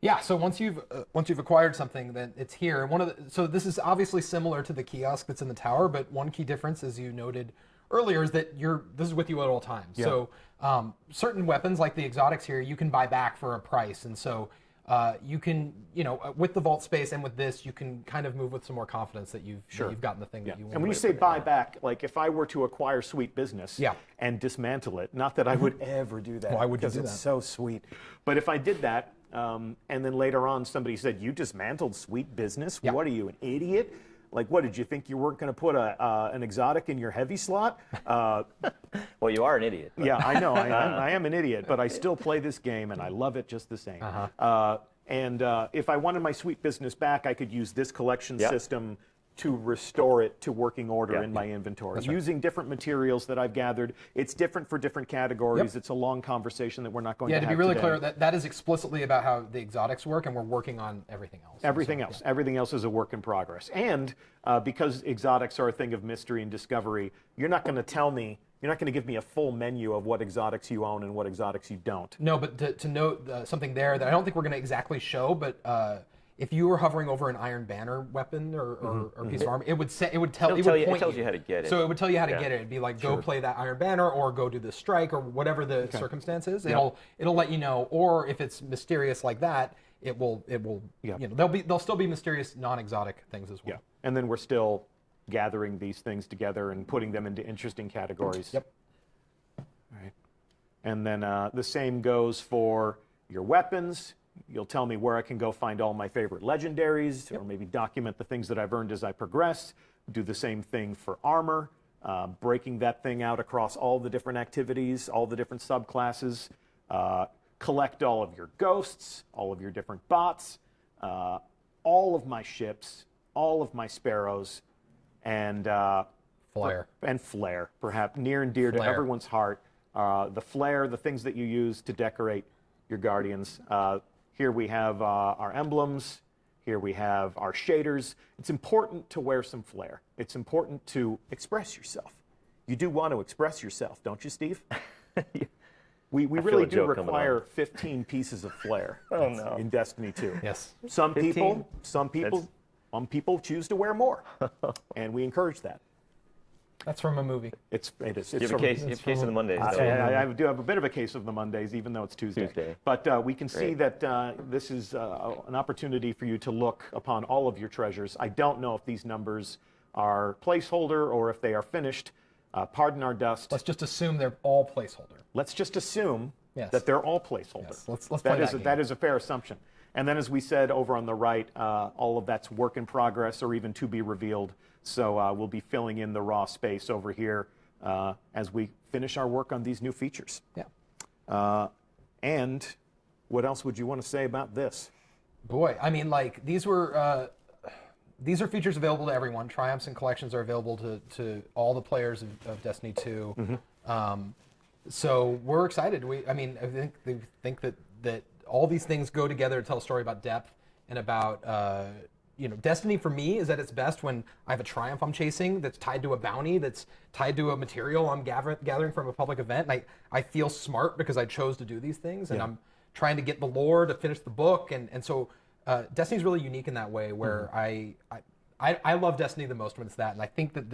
Yeah, so once you've acquired something, then it's here. So this is obviously similar to the kiosk that's in the tower, but one key difference, as you noted earlier, is that this is with you at all times. Yeah. So certain weapons, like the exotics here, you can buy back for a price, and so you can, with the vault space and with this, you can kind of move with some more confidence that you've gotten the thing that you want. And when you say buy back, like if I were to acquire Sweet Business and dismantle it, not that I would ever do that, why would you do because it's so sweet, but if I did that, and then later on somebody said, you dismantled Sweet Business? What are you, an idiot? Like, what, did you think you weren't going to put an exotic in your heavy slot? Well, you are an idiot. Yeah, I know. I am an idiot, but I still play this game, and I love it just the same. And if I wanted my Sweet Business back, I could use this collection system to restore it to working order in my inventory. Using different materials that I've gathered. It's different for different categories. It's a long conversation that we're not going to have to be really today. clear, that is explicitly about how the exotics work, and we're working on everything else. Everything else is a work in progress. And because exotics are a thing of mystery and discovery, you're not going to tell me, you're not going to give me a full menu of what exotics you own and what exotics you don't. No, but to note something there that I don't think we're going to exactly show, but if you were hovering over an Iron Banner weapon or piece of armor, it would tell you how to get it. So it would tell you how to get it. It'd be like, go play that Iron Banner, or go do this strike, or whatever the circumstance is. It'll let you know. Or if it's mysterious like that, it will. There'll still be mysterious non-exotic things as well. Yeah, and then we're still gathering these things together and putting them into interesting categories. Yep. All right. And then the same goes for your weapons. You'll tell me where I can go find all my favorite legendaries, or maybe document the things that I've earned as I progress. Do the same thing for armor, breaking that thing out across all the different activities, all the different subclasses. Collect all of your ghosts, all of your different bots, all of my ships, all of my sparrows, and flare, perhaps near and dear to everyone's heart. The flare, the things that you use to decorate your guardians. Here we have our emblems. Here we have our shaders. It's important to wear some flair. It's important to express yourself. You do want to express yourself, don't you, Steve? We really do require 15 pieces of flair in Destiny 2. Yes. Some people choose to wear more, and we encourage that. That's from a movie. It is. You have a case of the Mondays. I do have a bit of a case of the Mondays, even though it's Tuesday. But we can see that this is an opportunity for you to look upon all of your treasures. I don't know if these numbers are placeholder or if they are finished. Pardon our dust. Let's just assume they're all placeholder. Let's just assume that they're all placeholder. Yes. Let's play that is a fair assumption. And then, as we said over on the right, all of that's work in progress or even to be revealed. So we'll be filling in the raw space over here as we finish our work on these new features. Yeah. And what else would you want to say about this? Boy, I mean, like these are features available to everyone. Triumphs and collections are available to all the players of Destiny 2. So we're excited. I think that all these things go together to tell a story about depth and about Destiny for me is at its best when I have a triumph I'm chasing that's tied to a bounty, that's tied to a material I'm gathering from a public event. And I feel smart because I chose to do these things, and I'm trying to get the lore to finish the book, and so Destiny's really unique in that way where I love Destiny the most when it's that, and I think that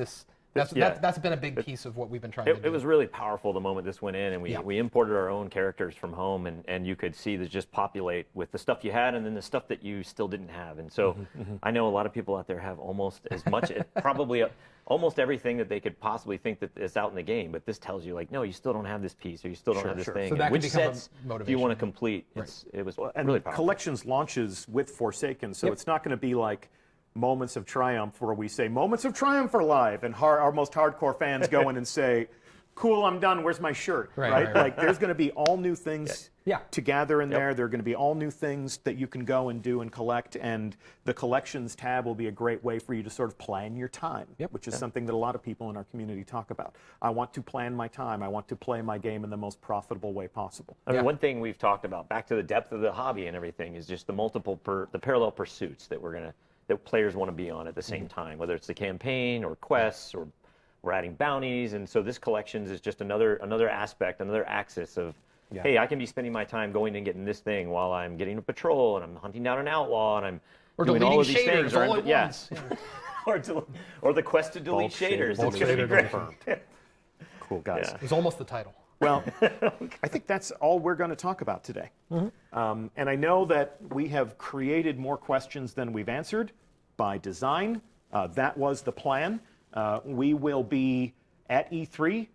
that's been a big piece of what we've been trying to do. It was really powerful the moment this went in, and we imported our own characters from home, and you could see this just populate with the stuff you had and then the stuff that you still didn't have. And so I know a lot of people out there have almost as much, probably almost everything that they could possibly think that is out in the game, but this tells you, like, no, you still don't have this piece, or you still don't have this thing. So that which can become sets a motivation. do you want to complete? Right. It was and really powerful. Collections launches with Forsaken, so it's not going to be like Moments of Triumph where we say Moments of Triumph are live and our most hardcore fans go in and say, cool, I'm done, where's my shirt? Right? Like there's going to be all new things to gather in there. There are going to be all new things that you can go and do and collect, and the collections tab will be a great way for you to sort of plan your time, which is something that a lot of people in our community talk about. I want to plan my time. I want to play my game in the most profitable way possible. I mean, one thing we've talked about, back to the depth of the hobby and everything, is just the parallel pursuits that that players want to be on at the same time, whether it's the campaign or quests or we're adding bounties. And so this collections is just another aspect, another axis of, hey, I can be spending my time going and getting this thing while I'm getting a patrol and I'm hunting down an outlaw and I'm doing all of these things. Or the quest to delete shaders. It's going to be great. Cool, guys. It was almost the title. Well, I think that's all we're going to talk about today. And I know that we have created more questions than we've answered by design. That was the plan. We will be at E3.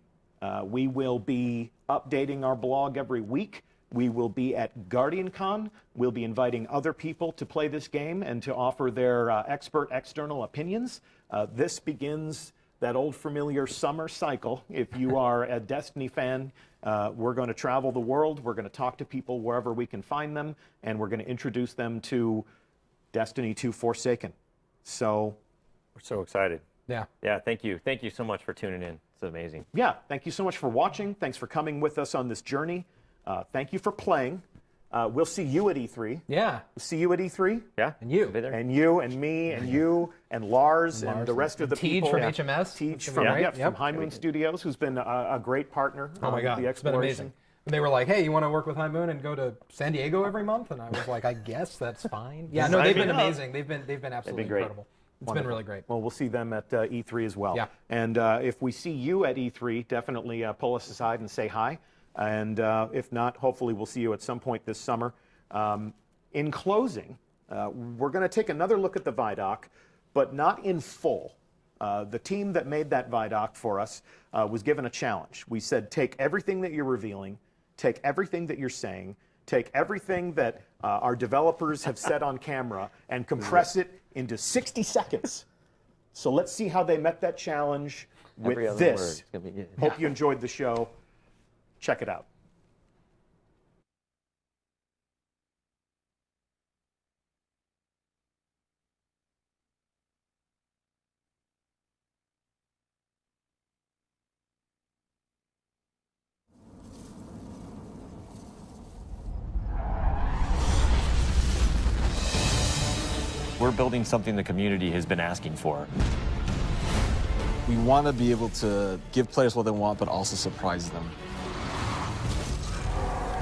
We will be updating our blog every week. We will be at GuardianCon. We'll be inviting other people to play this game and to offer their expert external opinions. This begins that old familiar summer cycle. If you are a Destiny fan, we're going to travel the world. We're going to talk to people wherever we can find them, and we're going to introduce them to Destiny 2 Forsaken. So we're so excited. Yeah. Thank you so much for tuning in. It's amazing. Yeah, thank you so much for watching. Thanks for coming with us on this journey. Thank you for playing. We'll see you at E3. Yeah. We'll see you at E3. Yeah. And you. And you and me and you and Lars and the rest of the people. Tej from HMS. Tej from Hawkmoon Studios, who's been a great partner. Oh my God, the it's been amazing. And they were like, hey, you want to work with Hawkmoon and go to San Diego every month? And I was like, I guess that's fine. Yeah, no, they've been amazing. They've been absolutely incredible. It's been really great. Well, we'll see them at E3 as well. Yeah. And if we see you at E3, definitely pull us aside and say hi. And if not, hopefully we'll see you at some point this summer. In closing, we're going to take another look at the Vidoc, but not in full. The team that made that Vidoc for us was given a challenge. We said, take everything that you're revealing, take everything that you're saying, take everything that our developers have said on camera, and compress it into 60 seconds. So let's see how they met that challenge with this. Hope you enjoyed the show. Check it out. We're building something the community has been asking for. We want to be able to give players what they want, but also surprise them.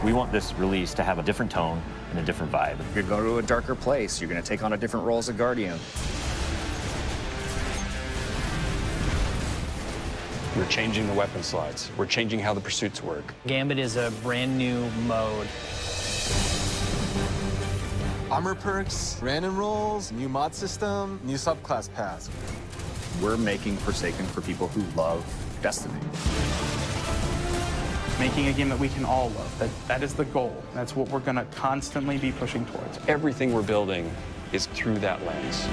We want this release to have a different tone and a different vibe. You're going to go to a darker place. You're going to take on a different role as a Guardian. We're changing the weapon slides. We're changing how the pursuits work. Gambit is a brand new mode. Armor perks, random rolls, new mod system, new subclass paths. We're making Forsaken for people who love Destiny. Making a game that we can all love. That is the goal. That's what we're going to constantly be pushing towards. Everything we're building is through that lens.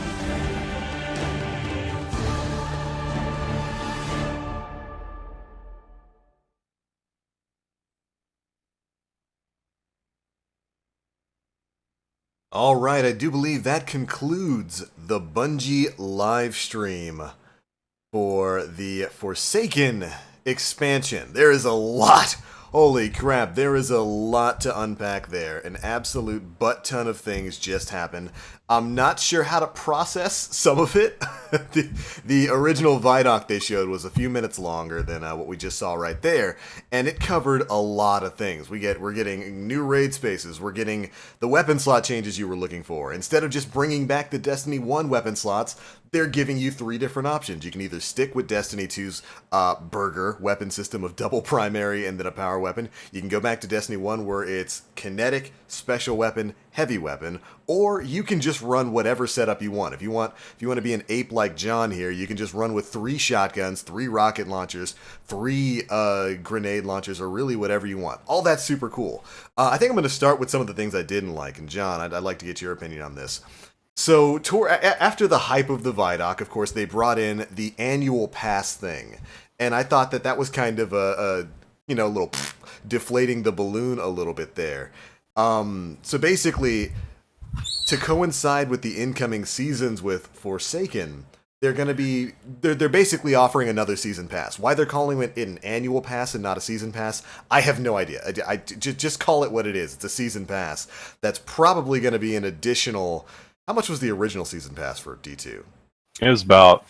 All right, I do believe that concludes the Bungie live stream for the Forsaken expansion. There is a lot. Holy crap, there is a lot to unpack there. An absolute butt ton of things just happened. I'm not sure how to process some of it. the original Vidoc they showed was a few minutes longer than what we just saw right there, and it covered a lot of things. We're getting new raid spaces. We're getting the weapon slot changes you were looking for. Instead of just bringing back the Destiny 1 weapon slots, they're giving you 3 different options. You can either stick with Destiny 2's burger weapon system of double primary and then a power weapon. You can go back to Destiny 1 where it's kinetic, special weapon, heavy weapon, or you can just run whatever setup you want. If you want to be an ape like John here, you can just run with 3 shotguns, 3 rocket launchers, 3 grenade launchers, or really whatever you want. All that's super cool. I think I'm going to start with some of the things I didn't like, and John, I'd like to get your opinion on this. So, after the hype of the Vidoc, of course, they brought in the annual pass thing, and I thought that was kind of a little deflating the balloon a little bit there. So basically, to coincide with the incoming seasons with Forsaken, they're basically offering another season pass. Why they're calling it an annual pass and not a season pass, I have no idea. I just call it what it is. It's a season pass. That's probably going to be an additional. How much was the original season pass for D2? It was about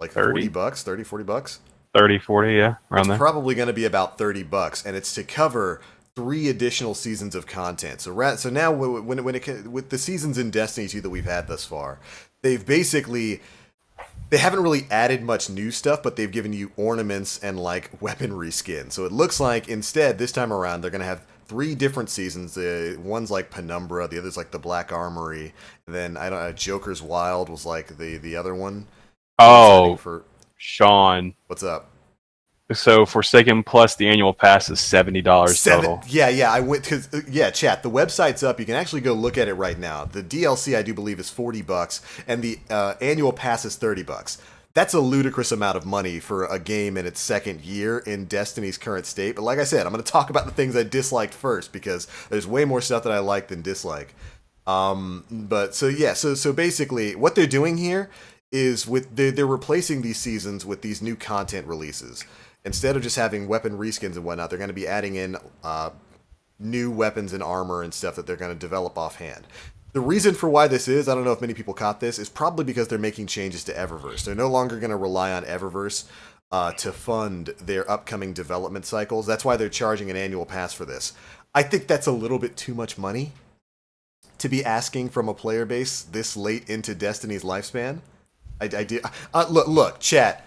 like 30 bucks, 30, 40 bucks? 30, 40, yeah, around there. It's probably going to be about 30 bucks, and it's to cover 3 additional seasons of content. So now with the seasons in Destiny 2 that we've had thus far, they haven't really added much new stuff, but they've given you ornaments and like weaponry skins. So it looks like instead this time around they're going to have 3 different seasons. One's like Penumbra, the other's like the Black Armory, and then Joker's Wild was like the other one. Oh, Sean, what's up? So Forsaken plus the annual pass is $70 total. Yeah, I went because chat. The website's up. You can actually go look at it right now. The DLC I do believe is $40, and the annual pass is $30. That's a ludicrous amount of money for a game in its 2nd year in Destiny's current state. But like I said, I'm going to talk about the things I disliked first because there's way more stuff that I like than dislike. So basically, what they're doing here is they're replacing these seasons with these new content releases. Instead of just having weapon reskins and whatnot, they're going to be adding in new weapons and armor and stuff that they're going to develop offhand. The reason for why this is, I don't know if many people caught this, is probably because they're making changes to Eververse. They're no longer going to rely on Eververse to fund their upcoming development cycles. That's why they're charging an annual pass for this. I think that's a little bit too much money to be asking from a player base this late into Destiny's lifespan. Look, chat.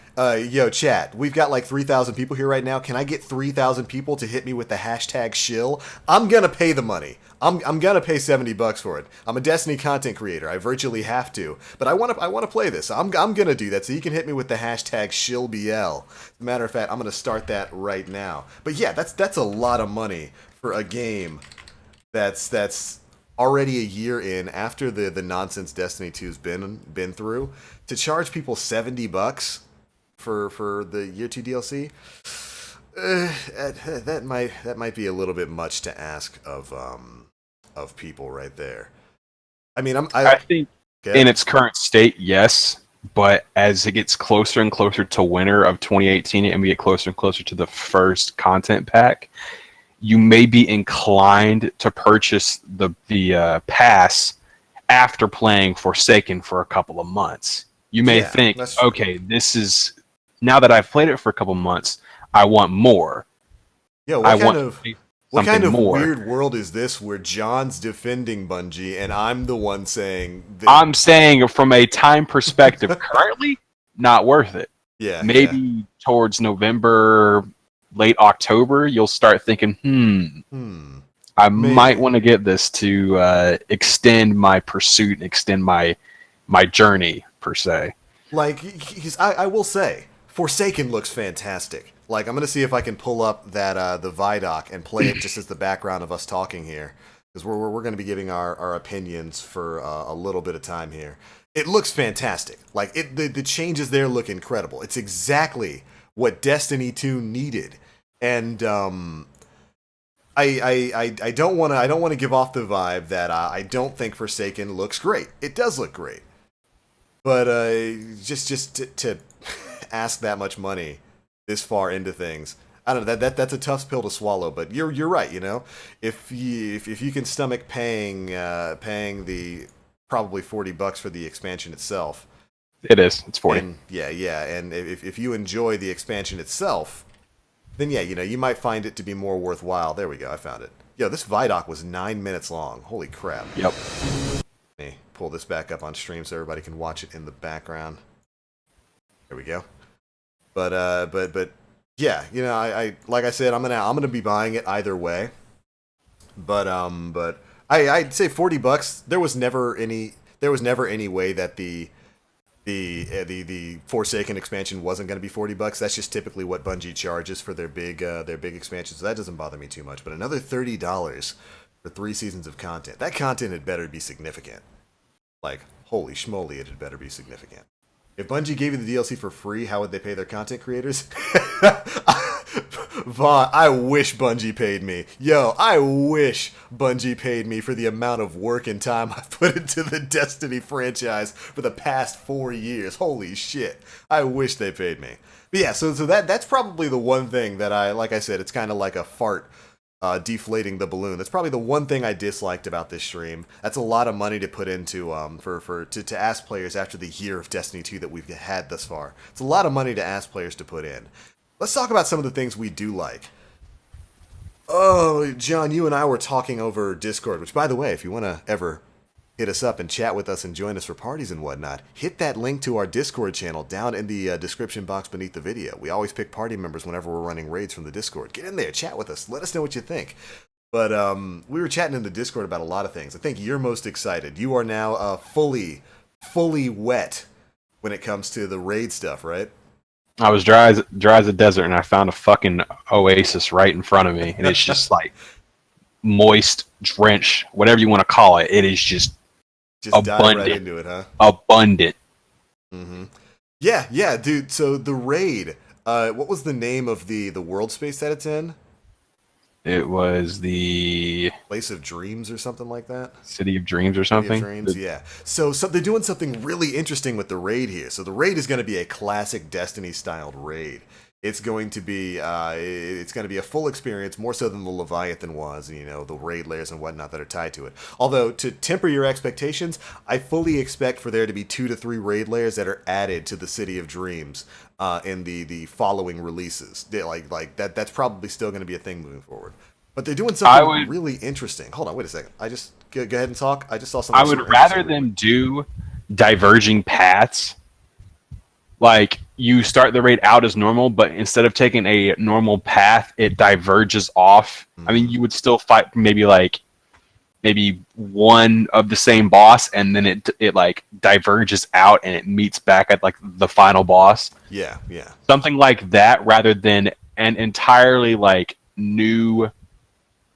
Chat, we've got like 3,000 people here right now. Can I get 3,000 people to hit me with the hashtag shill? I'm gonna pay the money. I'm gonna pay $70 for it. I'm a Destiny content creator. I virtually have to, but I want to play this. I'm gonna do that. So you can hit me with the hashtag shillbl. As a matter of fact, I'm gonna start that right now. But yeah, that's a lot of money for a game that's already a year in after the nonsense Destiny 2's been through. To charge people $70 for the year 2 DLC, that might be a little bit much to ask of people right there. I mean, I think in its current state, yes, but as it gets closer and closer to winter of 2018, and we get closer and closer to the first content pack, you may be inclined to purchase the pass after playing Forsaken for a couple of months. You may Yeah, think, that's true. okay, this is now that I've played it for a couple of months, I want more. Yeah, I what want kind of something more. weird world is this where John's defending Bungie and I'm the one saying I'm saying from a time perspective, currently, not worth it. Yeah, maybe towards November, late October, you'll start thinking, I might want to get this to extend my pursuit and extend my journey, per se. Like, I will say, Forsaken looks fantastic. Like, I'm going to see if I can pull up that the Vidoc and play it just as the background of us talking here. Because we're going to be giving our opinions for a little bit of time here. It looks fantastic. Like, the changes there look incredible. It's exactly what Destiny 2 needed. And I don't want to give off the vibe that I don't think Forsaken looks great. It does look great. But just to ask that much money this far into things, I don't know, that's a tough pill to swallow. But you're right. You know, if you can stomach paying the probably $40 for the expansion itself, it is. It's 40. And yeah. And if you enjoy the expansion itself, then yeah, you know, you might find it to be more worthwhile. There we go. I found it. Yo, this Vidoc was 9 minutes long. Holy crap. Yep. Let me pull this back up on stream so everybody can watch it in the background. There we go. But yeah, you know, I like I said, I'm gonna be buying it either way. But I'd say $40. There was never any way that the Forsaken expansion wasn't going to be $40. That's just typically what Bungie charges for their big expansions. So that doesn't bother me too much. But another $30 for 3 seasons of content. That content had better be significant. Like, holy schmoly, it had better be significant. If Bungie gave you the DLC for free, how would they pay their content creators? Vaughn, I wish Bungie paid me. Yo, I wish Bungie paid me for the amount of work and time I've put into the Destiny franchise for the past 4 years. Holy shit. I wish they paid me. But yeah, so that's probably the one thing that like I said, it's kind of like a fart deflating the balloon. That's probably the one thing I disliked about this stream. That's a lot of money to put into to ask players after the year of Destiny 2 that we've had thus far. It's a lot of money to ask players to put in. Let's talk about some of the things we do like. Oh, John, you and I were talking over Discord, which, by the way, if you want to ever hit us up and chat with us and join us for parties and whatnot, hit that link to our Discord channel down in the description box beneath the video. We always pick party members whenever we're running raids from the Discord. Get in there, chat with us, let us know what you think. But we were chatting in the Discord about a lot of things. I think you're most excited. You are now fully wet when it comes to the raid stuff, right? I was dry as a desert, and I found a fucking oasis right in front of me, and it's just like moist, drenched, whatever you want to call it. It is just abundant. Dive right into it, huh? Abundant. Mm-hmm. Yeah, dude. So the raid. What was the name of the world space that it's in? It was the Place of Dreams or something like that. City of Dreams or something. City of Dreams, yeah. So they're doing something really interesting with the raid here. So the raid is going to be a classic Destiny-styled raid. It's going to be a full experience, more so than the Leviathan was, you know, the raid layers and whatnot that are tied to it. Although, to temper your expectations, I fully expect for there to be 2 to 3 raid layers that are added to the City of Dreams in the following releases. That's probably still going to be a thing moving forward. But they're doing something really interesting. Hold on, wait a second. I just go ahead and talk. I just saw something. I would rather them do diverging paths. Like, you start the raid out as normal, but instead of taking a normal path, it diverges off. I mean, you would still fight maybe one of the same boss, and then it like diverges out and it meets back at like the final boss. Yeah. Something like that, rather than an entirely like new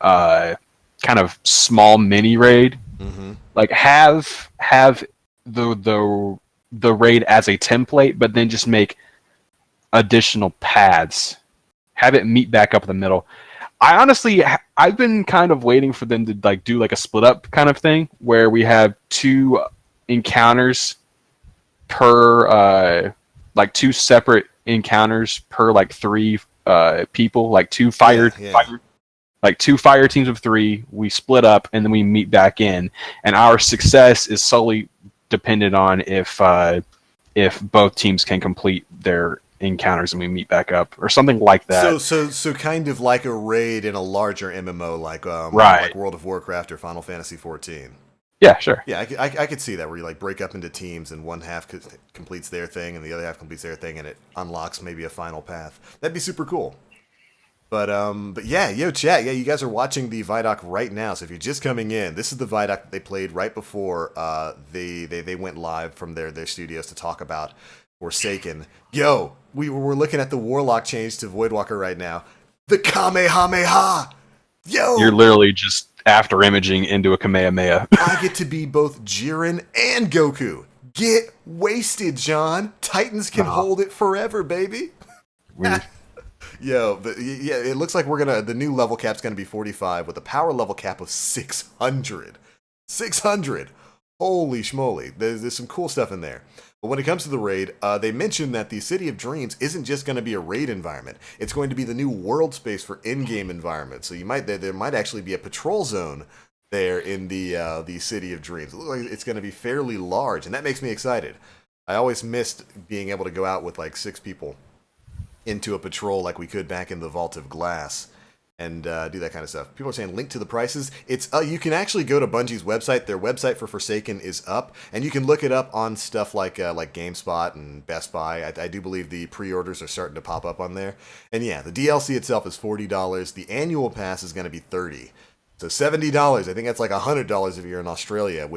kind of small mini raid. Mm-hmm. Like have the raid as a template, but then just make additional paths. Have it meet back up in the middle. I've been kind of waiting for them to like do like a split up kind of thing where we have 2 encounters per like 2 separate encounters per like 3 people, like 2 fire like 2 fire teams of 3. We split up and then we meet back in, and our success is solely dependent on if both teams can complete their encounters and we meet back up or something like that. So kind of like a raid in a larger MMO, like Right. like World of Warcraft or Final Fantasy 14. Yeah, sure. Yeah, I could see that, where you like break up into teams and one half completes their thing and the other half completes their thing, and it unlocks maybe a final path. That'd be super cool. But yeah, yo, chat, yeah, you guys are watching the Vidoc right now. So if you're just coming in, this is the Vidoc that they played right before they went live from their studios to talk about Forsaken. Yo, we're looking at the Warlock change to Voidwalker right now. The Kamehameha! Yo! You're literally just after imaging into a Kamehameha. I get to be both Jiren and Goku. Get wasted, John. Titans can hold it forever, baby. Yo, but yeah, it looks like the new level cap's gonna be 45 with a power level cap of 600. 600. Holy schmoly. There's some cool stuff in there. But when it comes to the raid, they mentioned that the City of Dreams isn't just going to be a raid environment. It's going to be the new world space for in-game environments. So there might actually be a patrol zone there in the City of Dreams. It looks like it's going to be fairly large, and that makes me excited. I always missed being able to go out with like 6 people into a patrol like we could back in the Vault of Glass and do that kind of stuff. People are saying link to the prices. It's you can actually go to Bungie's website. Their website for Forsaken is up, and you can look it up on stuff like GameSpot and Best Buy. I do believe the pre-orders are starting to pop up on there. And yeah, the DLC itself is $40. The annual pass is going to be $30. So $70. I think that's like $100 if you're in Australia,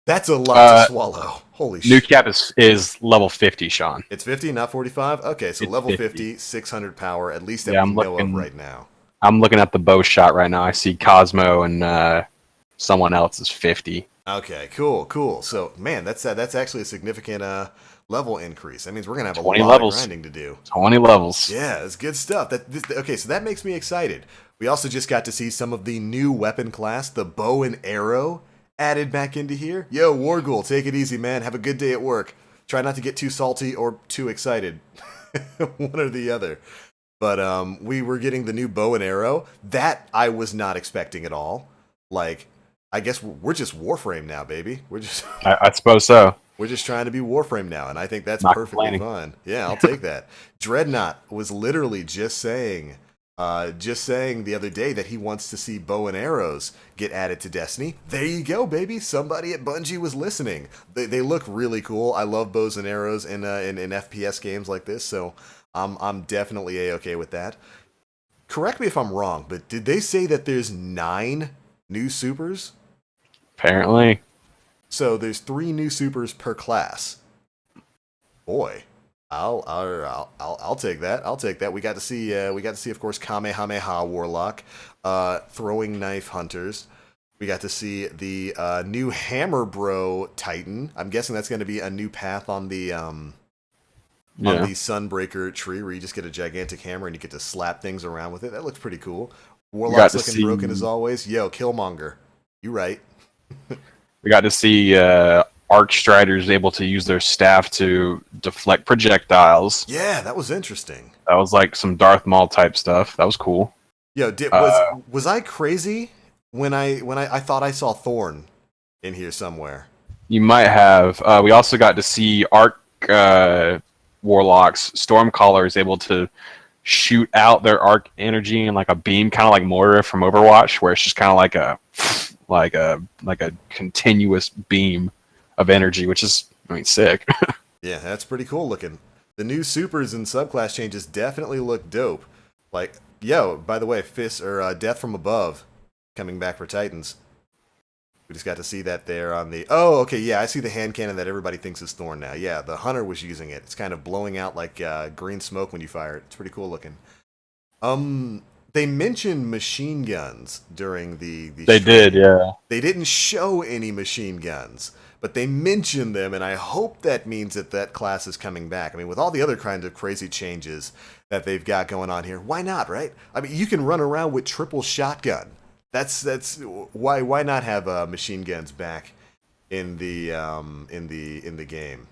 that's a lot to swallow. Holy shit. New cap is level 50, Sean. It's 50, not 45? Okay, so It's level 50, 50, 600 power, at least that Yeah, we I'm know of looking- right now. I'm looking at the bow shot right now. I see Cosmo and someone else is 50. Okay, cool. So, man, that's actually a significant level increase. That means we're going to have a 20 lot levels. of grinding to do. 20 levels. Yeah, it's good stuff. Okay, so that makes me excited. We also just got to see some of the new weapon class, the bow and arrow, added back into here. Yo, Warghoul, take it easy, man. Have a good day at work. Try not to get too salty or too excited. One or the other. But we were getting the new bow and arrow. That I was not expecting at all. Like, I guess we're just Warframe now, baby. We're just I suppose so. We're just trying to be Warframe now, and I think that's Not perfectly complaining. fine. Yeah, I'll take that. Dreadnought was literally just saying the other day that he wants to see bow and arrows get added to Destiny. There you go, baby. Somebody at Bungie was listening. They look really cool. I love bows and arrows in FPS games like this, so I'm definitely A-okay with that. Correct me if I'm wrong, but did they say that there's 9 new supers? Apparently. So there's 3 new supers per class. Boy. I'll take that. I'll take that. We got to see, of course, Kamehameha Warlock, Throwing Knife Hunters. We got to see the new Hammer Bro Titan. I'm guessing that's going to be a new path on the Sunbreaker tree, where you just get a gigantic hammer and you get to slap things around with it. That looks pretty cool. Warlock's looking broken as always. Yo, Killmonger, you right. We got to see Archstriders able to use their staff to deflect projectiles. Yeah, that was interesting. That was like some Darth Maul type stuff. That was cool. Yo, was I crazy when I thought I saw Thorn in here somewhere? You might have. We also got to see Arc Warlocks. Stormcaller is able to shoot out their arc energy in like a beam, kind of like Moira from Overwatch, where it's just kind of like a continuous beam of energy, which is, sick. Yeah, that's pretty cool looking. The new supers and subclass changes definitely look dope. Like, yo, by the way, Death from Above coming back for Titans. We just got to see that there on the... Oh, okay, yeah, I see the hand cannon that everybody thinks is Thorn now. Yeah, the Hunter was using it. It's kind of blowing out like green smoke when you fire it. It's pretty cool looking. They mentioned machine guns during the They did, yeah. They didn't show any machine guns, but they mentioned them, and I hope that means that class is coming back. I mean, with all the other kinds of crazy changes that they've got going on here, why not, right? I mean, you can run around with triple shotgun. That's why not have machine guns back in the game?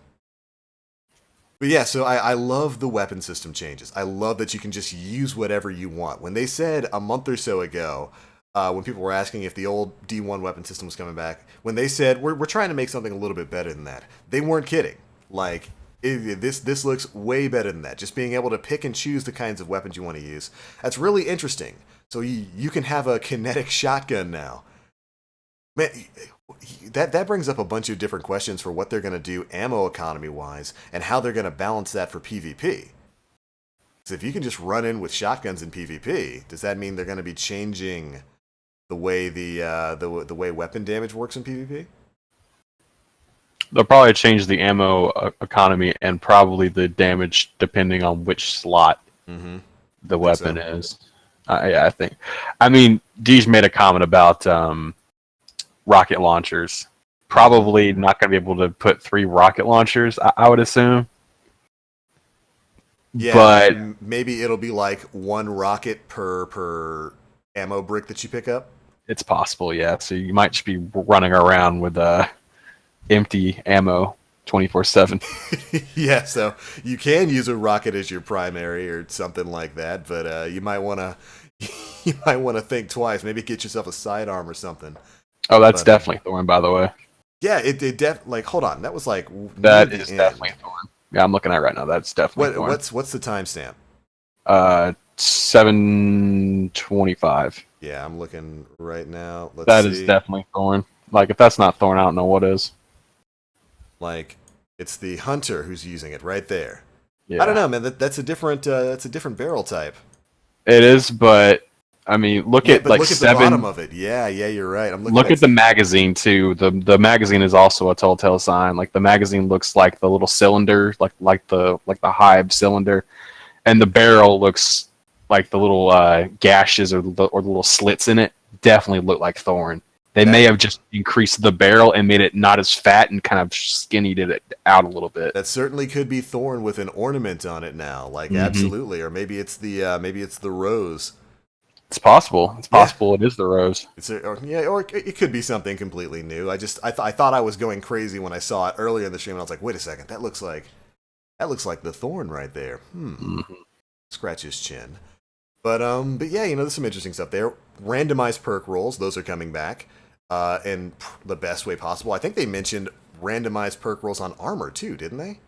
But yeah, so I love the weapon system changes. I love that you can just use whatever you want. When they said a month or so ago, when people were asking if the old D1 weapon system was coming back, when they said we're trying to make something a little bit better than that, they weren't kidding. Like this looks way better than that. Just being able to pick and choose the kinds of weapons you want to use, that's really interesting. So you can have a kinetic shotgun now. Man, that brings up a bunch of different questions for what they're going to do ammo economy wise and how they're going to balance that for PvP. So if you can just run in with shotguns in PvP, does that mean they're going to be changing the way the way weapon damage works in PvP? They'll probably change the ammo economy and probably the damage depending on which slot the weapon is. I think. I mean, Deej made a comment about rocket launchers. Probably not going to be able to put 3 rocket launchers, I would assume. Yeah, but maybe it'll be like 1 rocket per ammo brick that you pick up. It's possible, yeah. So you might just be running around with empty ammo 24/7. Yeah, so you can use a rocket as your primary or something like that, but you might want to think twice. Maybe get yourself a sidearm or something. Oh, that's definitely Thorn, by the way. Yeah, it hold on. That was like that is definitely Thorn. Yeah, I'm looking at it right now. That's definitely Thorn. What's the timestamp? 7:25. Yeah, I'm looking right now. That is definitely Thorn. Like, if that's not Thorn, I don't know what is. Like, it's the hunter who's using it right there. Yeah. I don't know, man. That's a different barrel type. It is, but I mean, look at the 7. bottom of it. Yeah, you're right. I'm looking. Look at the magazine too. The magazine is also a telltale sign. Like, the magazine looks like the little cylinder, like the hive cylinder, and the barrel looks like the little gashes or the little slits in it. Definitely look like Thorn. They may have just increased the barrel and made it not as fat and kind of skinnied it out a little bit. That certainly could be Thorn with an ornament on it now. Like, absolutely. Or maybe it's the rose. It's possible. It's possible it is the rose. Or it could be something completely new. I thought I was going crazy when I saw it earlier in the stream, and I was like, wait a second, that looks like the Thorn right there. Scratch his chin. But yeah, there's some interesting stuff there. Randomized perk rolls, those are coming back. In the best way possible. I think they mentioned randomized perk rolls on armor too, didn't they?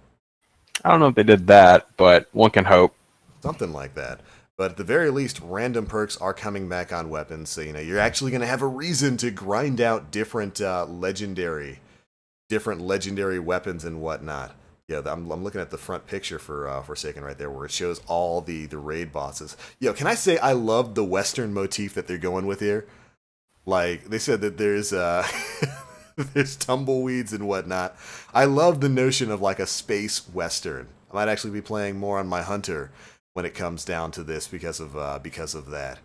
I don't know if they did that, but one can hope. Something like that. But at the very least, random perks are coming back on weapons, so you're actually going to have a reason to grind out different legendary weapons and whatnot. Yeah, I'm looking at the front picture for Forsaken right there, where it shows all the raid bosses. Can I say I love the Western motif that they're going with here? Like, they said that there's there's tumbleweeds and whatnot. I love the notion of like a space Western. I might actually be playing more on my hunter when it comes down to this because of that.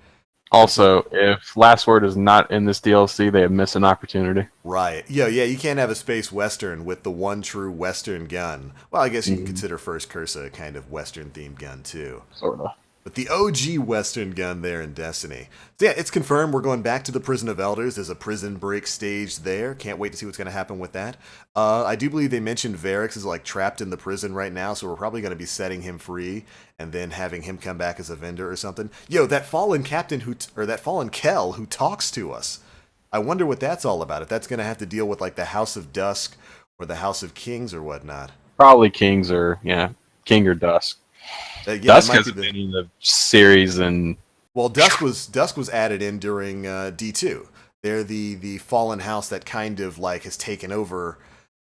Also, if Last Word is not in this DLC, they have missed an opportunity. Right. Yeah, you can't have a space Western with the one true Western gun. Well, I guess you can consider First Curse a kind of Western-themed gun, too. Sort of. But the OG Western gun there in Destiny. So yeah, it's confirmed we're going back to the Prison of Elders. There's a prison break stage there. Can't wait to see what's going to happen with that. I do believe they mentioned Varix is like trapped in the prison right now, so we're probably going to be setting him free and then having him come back as a vendor or something. That fallen captain that fallen Kel who talks to us. I wonder what that's all about. If that's going to have to deal with like the House of Dusk or the House of Kings or whatnot. Probably Kings or King or Dusk. Dusk hasn't been in the series, and Dusk was added in during D2. They're the fallen house that kind of like has taken over,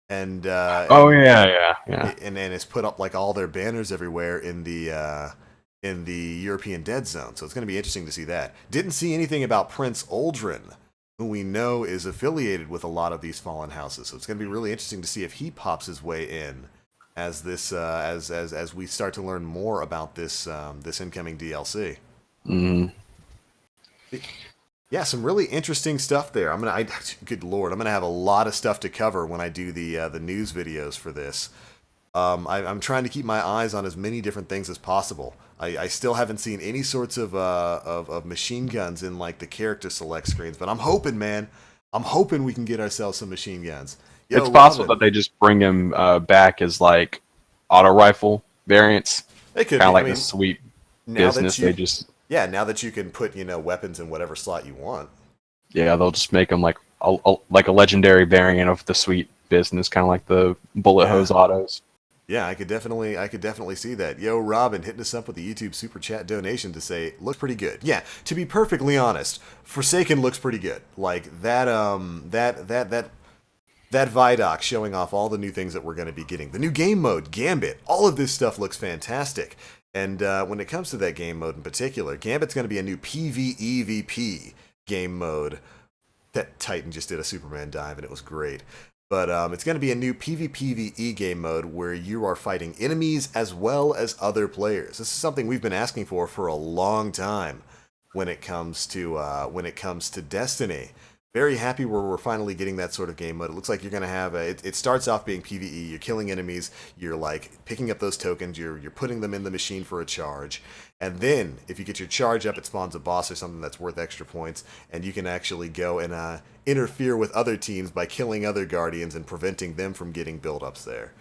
and and has put up like all their banners everywhere in the European Dead Zone. So it's going to be interesting to see that. Didn't see anything about Prince Uldren, who we know is affiliated with a lot of these fallen houses. So it's going to be really interesting to see if he pops his way in. As this, as we start to learn more about this incoming DLC. Yeah, some really interesting stuff there. Good lord, I'm gonna have a lot of stuff to cover when I do the news videos for this. I'm trying to keep my eyes on as many different things as possible. I still haven't seen any sorts of machine guns in like the character select screens, but I'm hoping, man. I'm hoping we can get ourselves some machine guns. It's possible that they just bring him back as like auto rifle variants. They could kind of be. like I mean, the sweet now business. that you, They just now that you can put weapons in whatever slot you want. Yeah, they'll just make them like a legendary variant of the sweet business, kind of like the bullet hose autos. Yeah, I could definitely see that. Yo, Robin hitting us up with the YouTube super chat donation to say looks pretty good. Yeah, to be perfectly honest, Forsaken looks pretty good. Like that Vidoc showing off all the new things that we're going to be getting. The new game mode, Gambit, all of this stuff looks fantastic. And when it comes to that game mode in particular, Gambit's going to be a new PvEVP game mode. That Titan just did a Superman dive and it was great. But it's going to be a new PvPvE game mode where you are fighting enemies as well as other players. This is something we've been asking for a long time when it comes to Destiny. Very happy where we're finally getting that sort of game mode. It looks like you're going to have it starts off being PvE. You're killing enemies. You're like picking up those tokens. You're putting them in the machine for a charge. And then if you get your charge up, it spawns a boss or something that's worth extra points. And you can actually go and interfere with other teams by killing other Guardians and preventing them from getting build-ups there.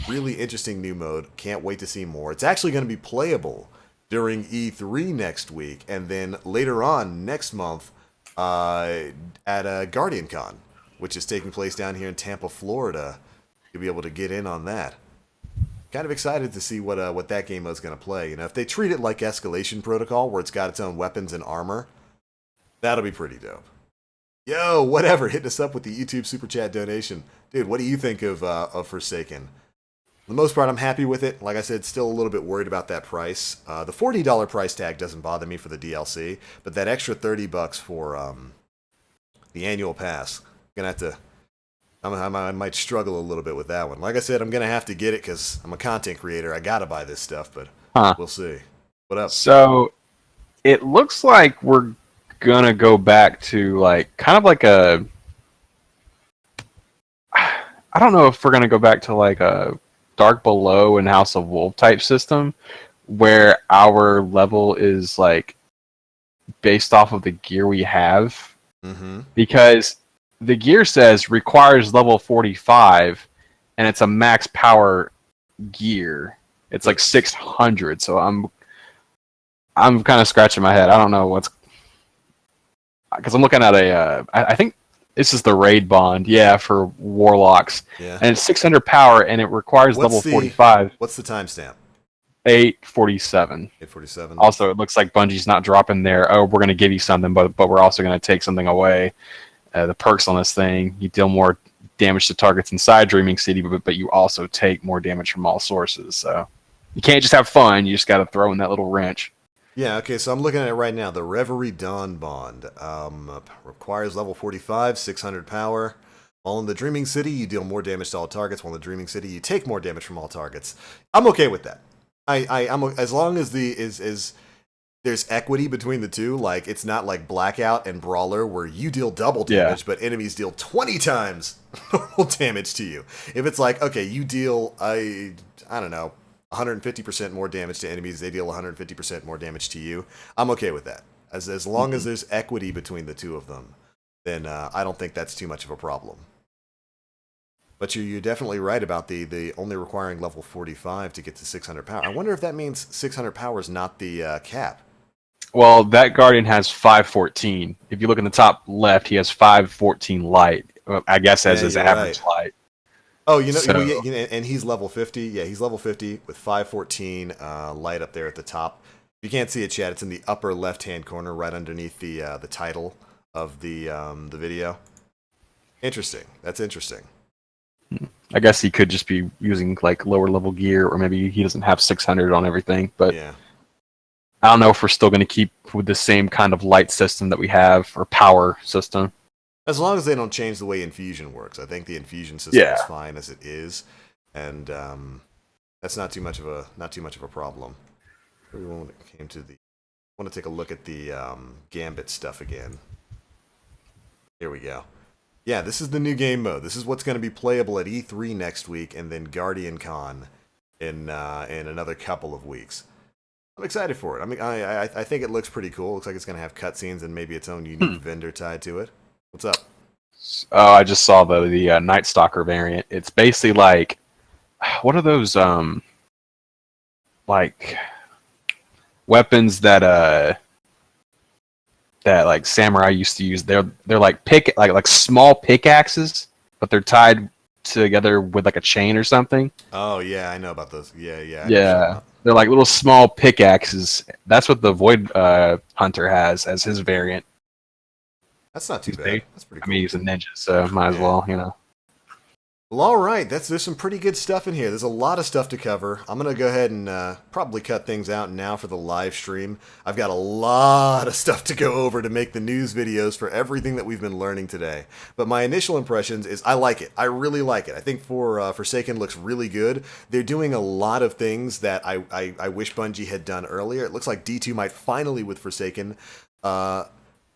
Really interesting new mode. Can't wait to see more. It's actually going to be playable during E3 next week. And then later on next month, at GuardianCon, which is taking place down here in Tampa, Florida. You'll be able to get in on that. Kind of excited to see what that game is going to play. If they treat it like Escalation Protocol, where it's got its own weapons and armor, that'll be pretty dope. Yo, whatever, hitting us up with the YouTube Super Chat donation. Dude, what do you think of Forsaken? For the most part, I'm happy with it. Like I said, still a little bit worried about that price. The $40 price tag doesn't bother me for the DLC, but that extra $30 for the annual pass, gonna have to. I might struggle a little bit with that one. Like I said, I'm gonna have to get it because I'm a content creator. I gotta buy this stuff, but we'll see. What up? So it looks like we're gonna go back to kind of like a. I don't know if we're gonna go back to like a Dark Below and House of Wolf type system where our level is like based off of the gear we have. Because the gear says requires level 45 and it's a max power gear. It's like 600, so I'm kind of scratching my head. I don't know what's, because I'm looking at I think this is the raid bond, for warlocks. Yeah. And it's 600 power, and it requires level 45. What's the timestamp? 847. 847. Also, it looks like Bungie's not dropping their, we're going to give you something, but we're also going to take something away. The perks on this thing, you deal more damage to targets inside Dreaming City, but you also take more damage from all sources. So you can't just have fun, you just got to throw in that little wrench. Yeah, okay, so I'm looking at it right now. The Reverie Dawn Bond requires level 45, 600 power. While in the Dreaming City, you deal more damage to all targets. While in the Dreaming City, you take more damage from all targets. I'm okay with that. I'm as long as there's equity between the two. Like, it's not like Blackout and Brawler where you deal double damage, but enemies deal 20 times normal damage to you. If it's like, okay, you deal, I don't know, 150% more damage to enemies, they deal 150% more damage to you, I'm okay with that. As long as there's equity between the two of them, then I don't think that's too much of a problem. But you're definitely right about the only requiring level 45 to get to 600 power. I wonder if that means 600 power is not the cap. Well, that Guardian has 514. If you look in the top left, he has 514 light. I guess as his average light. Oh, and he's level 50. Yeah, he's level 50 with 514 light up there at the top. If you can't see it, chat, it's in the upper left-hand corner, right underneath the title of the video. Interesting. That's interesting. I guess he could just be using like lower level gear, or maybe he doesn't have 600 on everything. But yeah. I don't know if we're still going to keep with the same kind of light system that we have, or power system. As long as they don't change the way infusion works, I think the infusion system is fine as it is, and that's not too much of a problem. When it came to I want to take a look at the Gambit stuff again. Here we go. Yeah, this is the new game mode. This is what's going to be playable at E3 next week, and then GuardianCon in another couple of weeks. I'm excited for it. I mean, I think it looks pretty cool. It looks like it's going to have cutscenes and maybe its own unique vendor tied to it. What's up? Oh, I just saw the Night Stalker variant. It's basically like what are those like weapons that like samurai used to use? They're like like small pickaxes, but they're tied together with like a chain or something. Oh yeah, I know about those. Yeah, yeah. Yeah, they're like little small pickaxes. That's what the Void Hunter has as his variant. That's not too bad. That's pretty cool. I mean, he's a ninja, so might as well, you know. Well, all right. There's some pretty good stuff in here. There's a lot of stuff to cover. I'm going to go ahead and probably cut things out now for the live stream. I've got a lot of stuff to go over to make the news videos for everything that we've been learning today. But my initial impressions is I like it. I really like it. I think Forsaken looks really good. They're doing a lot of things that I wish Bungie had done earlier. It looks like D2 might finally, with Forsaken,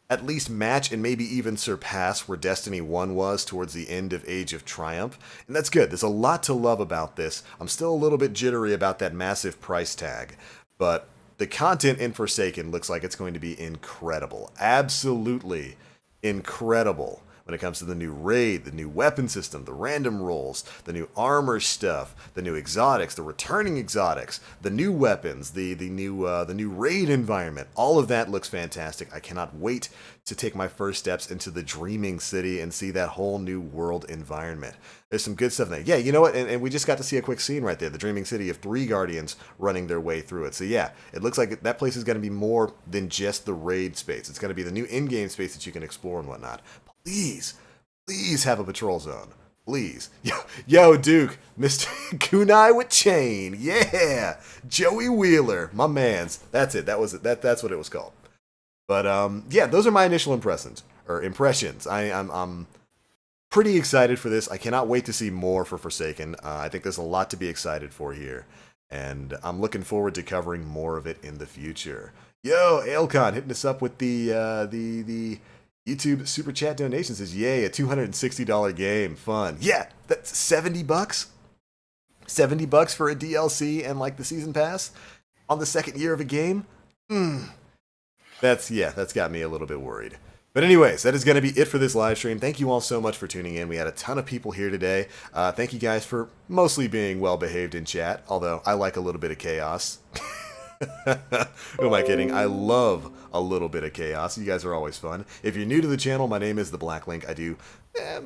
at least match and maybe even surpass where Destiny 1 was towards the end of Age of Triumph. And that's good. There's a lot to love about this. I'm still a little bit jittery about that massive price tag, but the content in Forsaken looks like it's going to be incredible. Absolutely incredible. When it comes to the new raid, the new weapon system, the random rolls, the new armor stuff, the new exotics, the returning exotics, the new weapons, the new raid environment, all of that looks fantastic. I cannot wait to take my first steps into the Dreaming City and see that whole new world environment. There's some good stuff in there. Yeah, you know what? And we just got to see a quick scene right there. The Dreaming City of 3 Guardians running their way through it. So yeah, it looks like that place is going to be more than just the raid space. It's going to be the new in-game space that you can explore and whatnot. Please have a patrol zone. Please. Yo, Duke. Mr. Kunai with chain. Yeah. Joey Wheeler. My mans. That's it. That was it. That's what it was called. But yeah, those are my initial impressions. I'm pretty excited for this. I cannot wait to see more for Forsaken. I think there's a lot to be excited for here. And I'm looking forward to covering more of it in the future. Yo, Ailcon hitting us up with the YouTube Super Chat donation says, yay, a $260 game. Fun. Yeah, that's $70? $70 for a DLC and like the season pass on the second year of a game? That's got me a little bit worried. But anyways, that is going to be it for this live stream. Thank you all so much for tuning in. We had a ton of people here today. Thank you guys for mostly being well-behaved in chat, although I like a little bit of chaos. Who am I kidding? I love a little bit of chaos. You guys are always fun. If you're new to the channel, my name is TheBlackLink. I do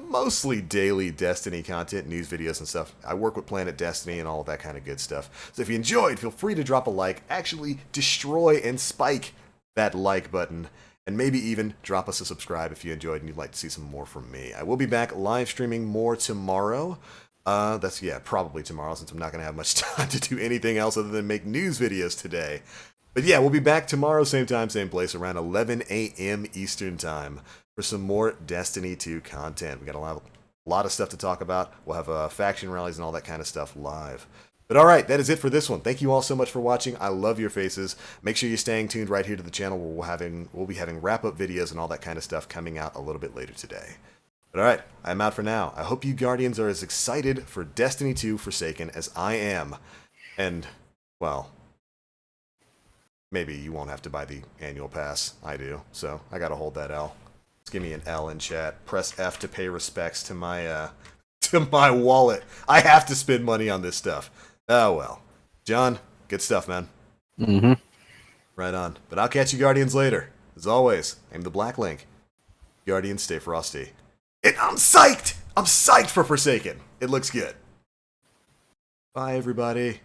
mostly daily Destiny content, news videos and stuff. I work with Planet Destiny and all of that kind of good stuff. So if you enjoyed, feel free to drop a like. Actually, destroy and spike that like button. And maybe even drop us a subscribe if you enjoyed and you'd like to see some more from me. I will be back live streaming more tomorrow. That's probably tomorrow, since I'm not going to have much time to do anything else other than make news videos today. But yeah, we'll be back tomorrow, same time, same place, around 11 a.m. Eastern Time for some more Destiny 2 content. We got a lot of stuff to talk about. We'll have faction rallies and all that kind of stuff live. But all right, that is it for this one. Thank you all so much for watching. I love your faces. Make sure you're staying tuned right here to the channel where we'll be having wrap-up videos and all that kind of stuff coming out a little bit later today. But alright, I'm out for now. I hope you Guardians are as excited for Destiny 2 Forsaken as I am. And, well, maybe you won't have to buy the annual pass. I do, so I gotta hold that L. Just give me an L in chat. Press F to pay respects to my wallet. I have to spend money on this stuff. Oh well. John, good stuff, man. Mm-hmm. Right on. But I'll catch you Guardians later. As always, I'm TheBlackLink. Guardians, stay frosty. And I'm psyched! I'm psyched for Forsaken. It looks good. Bye, everybody.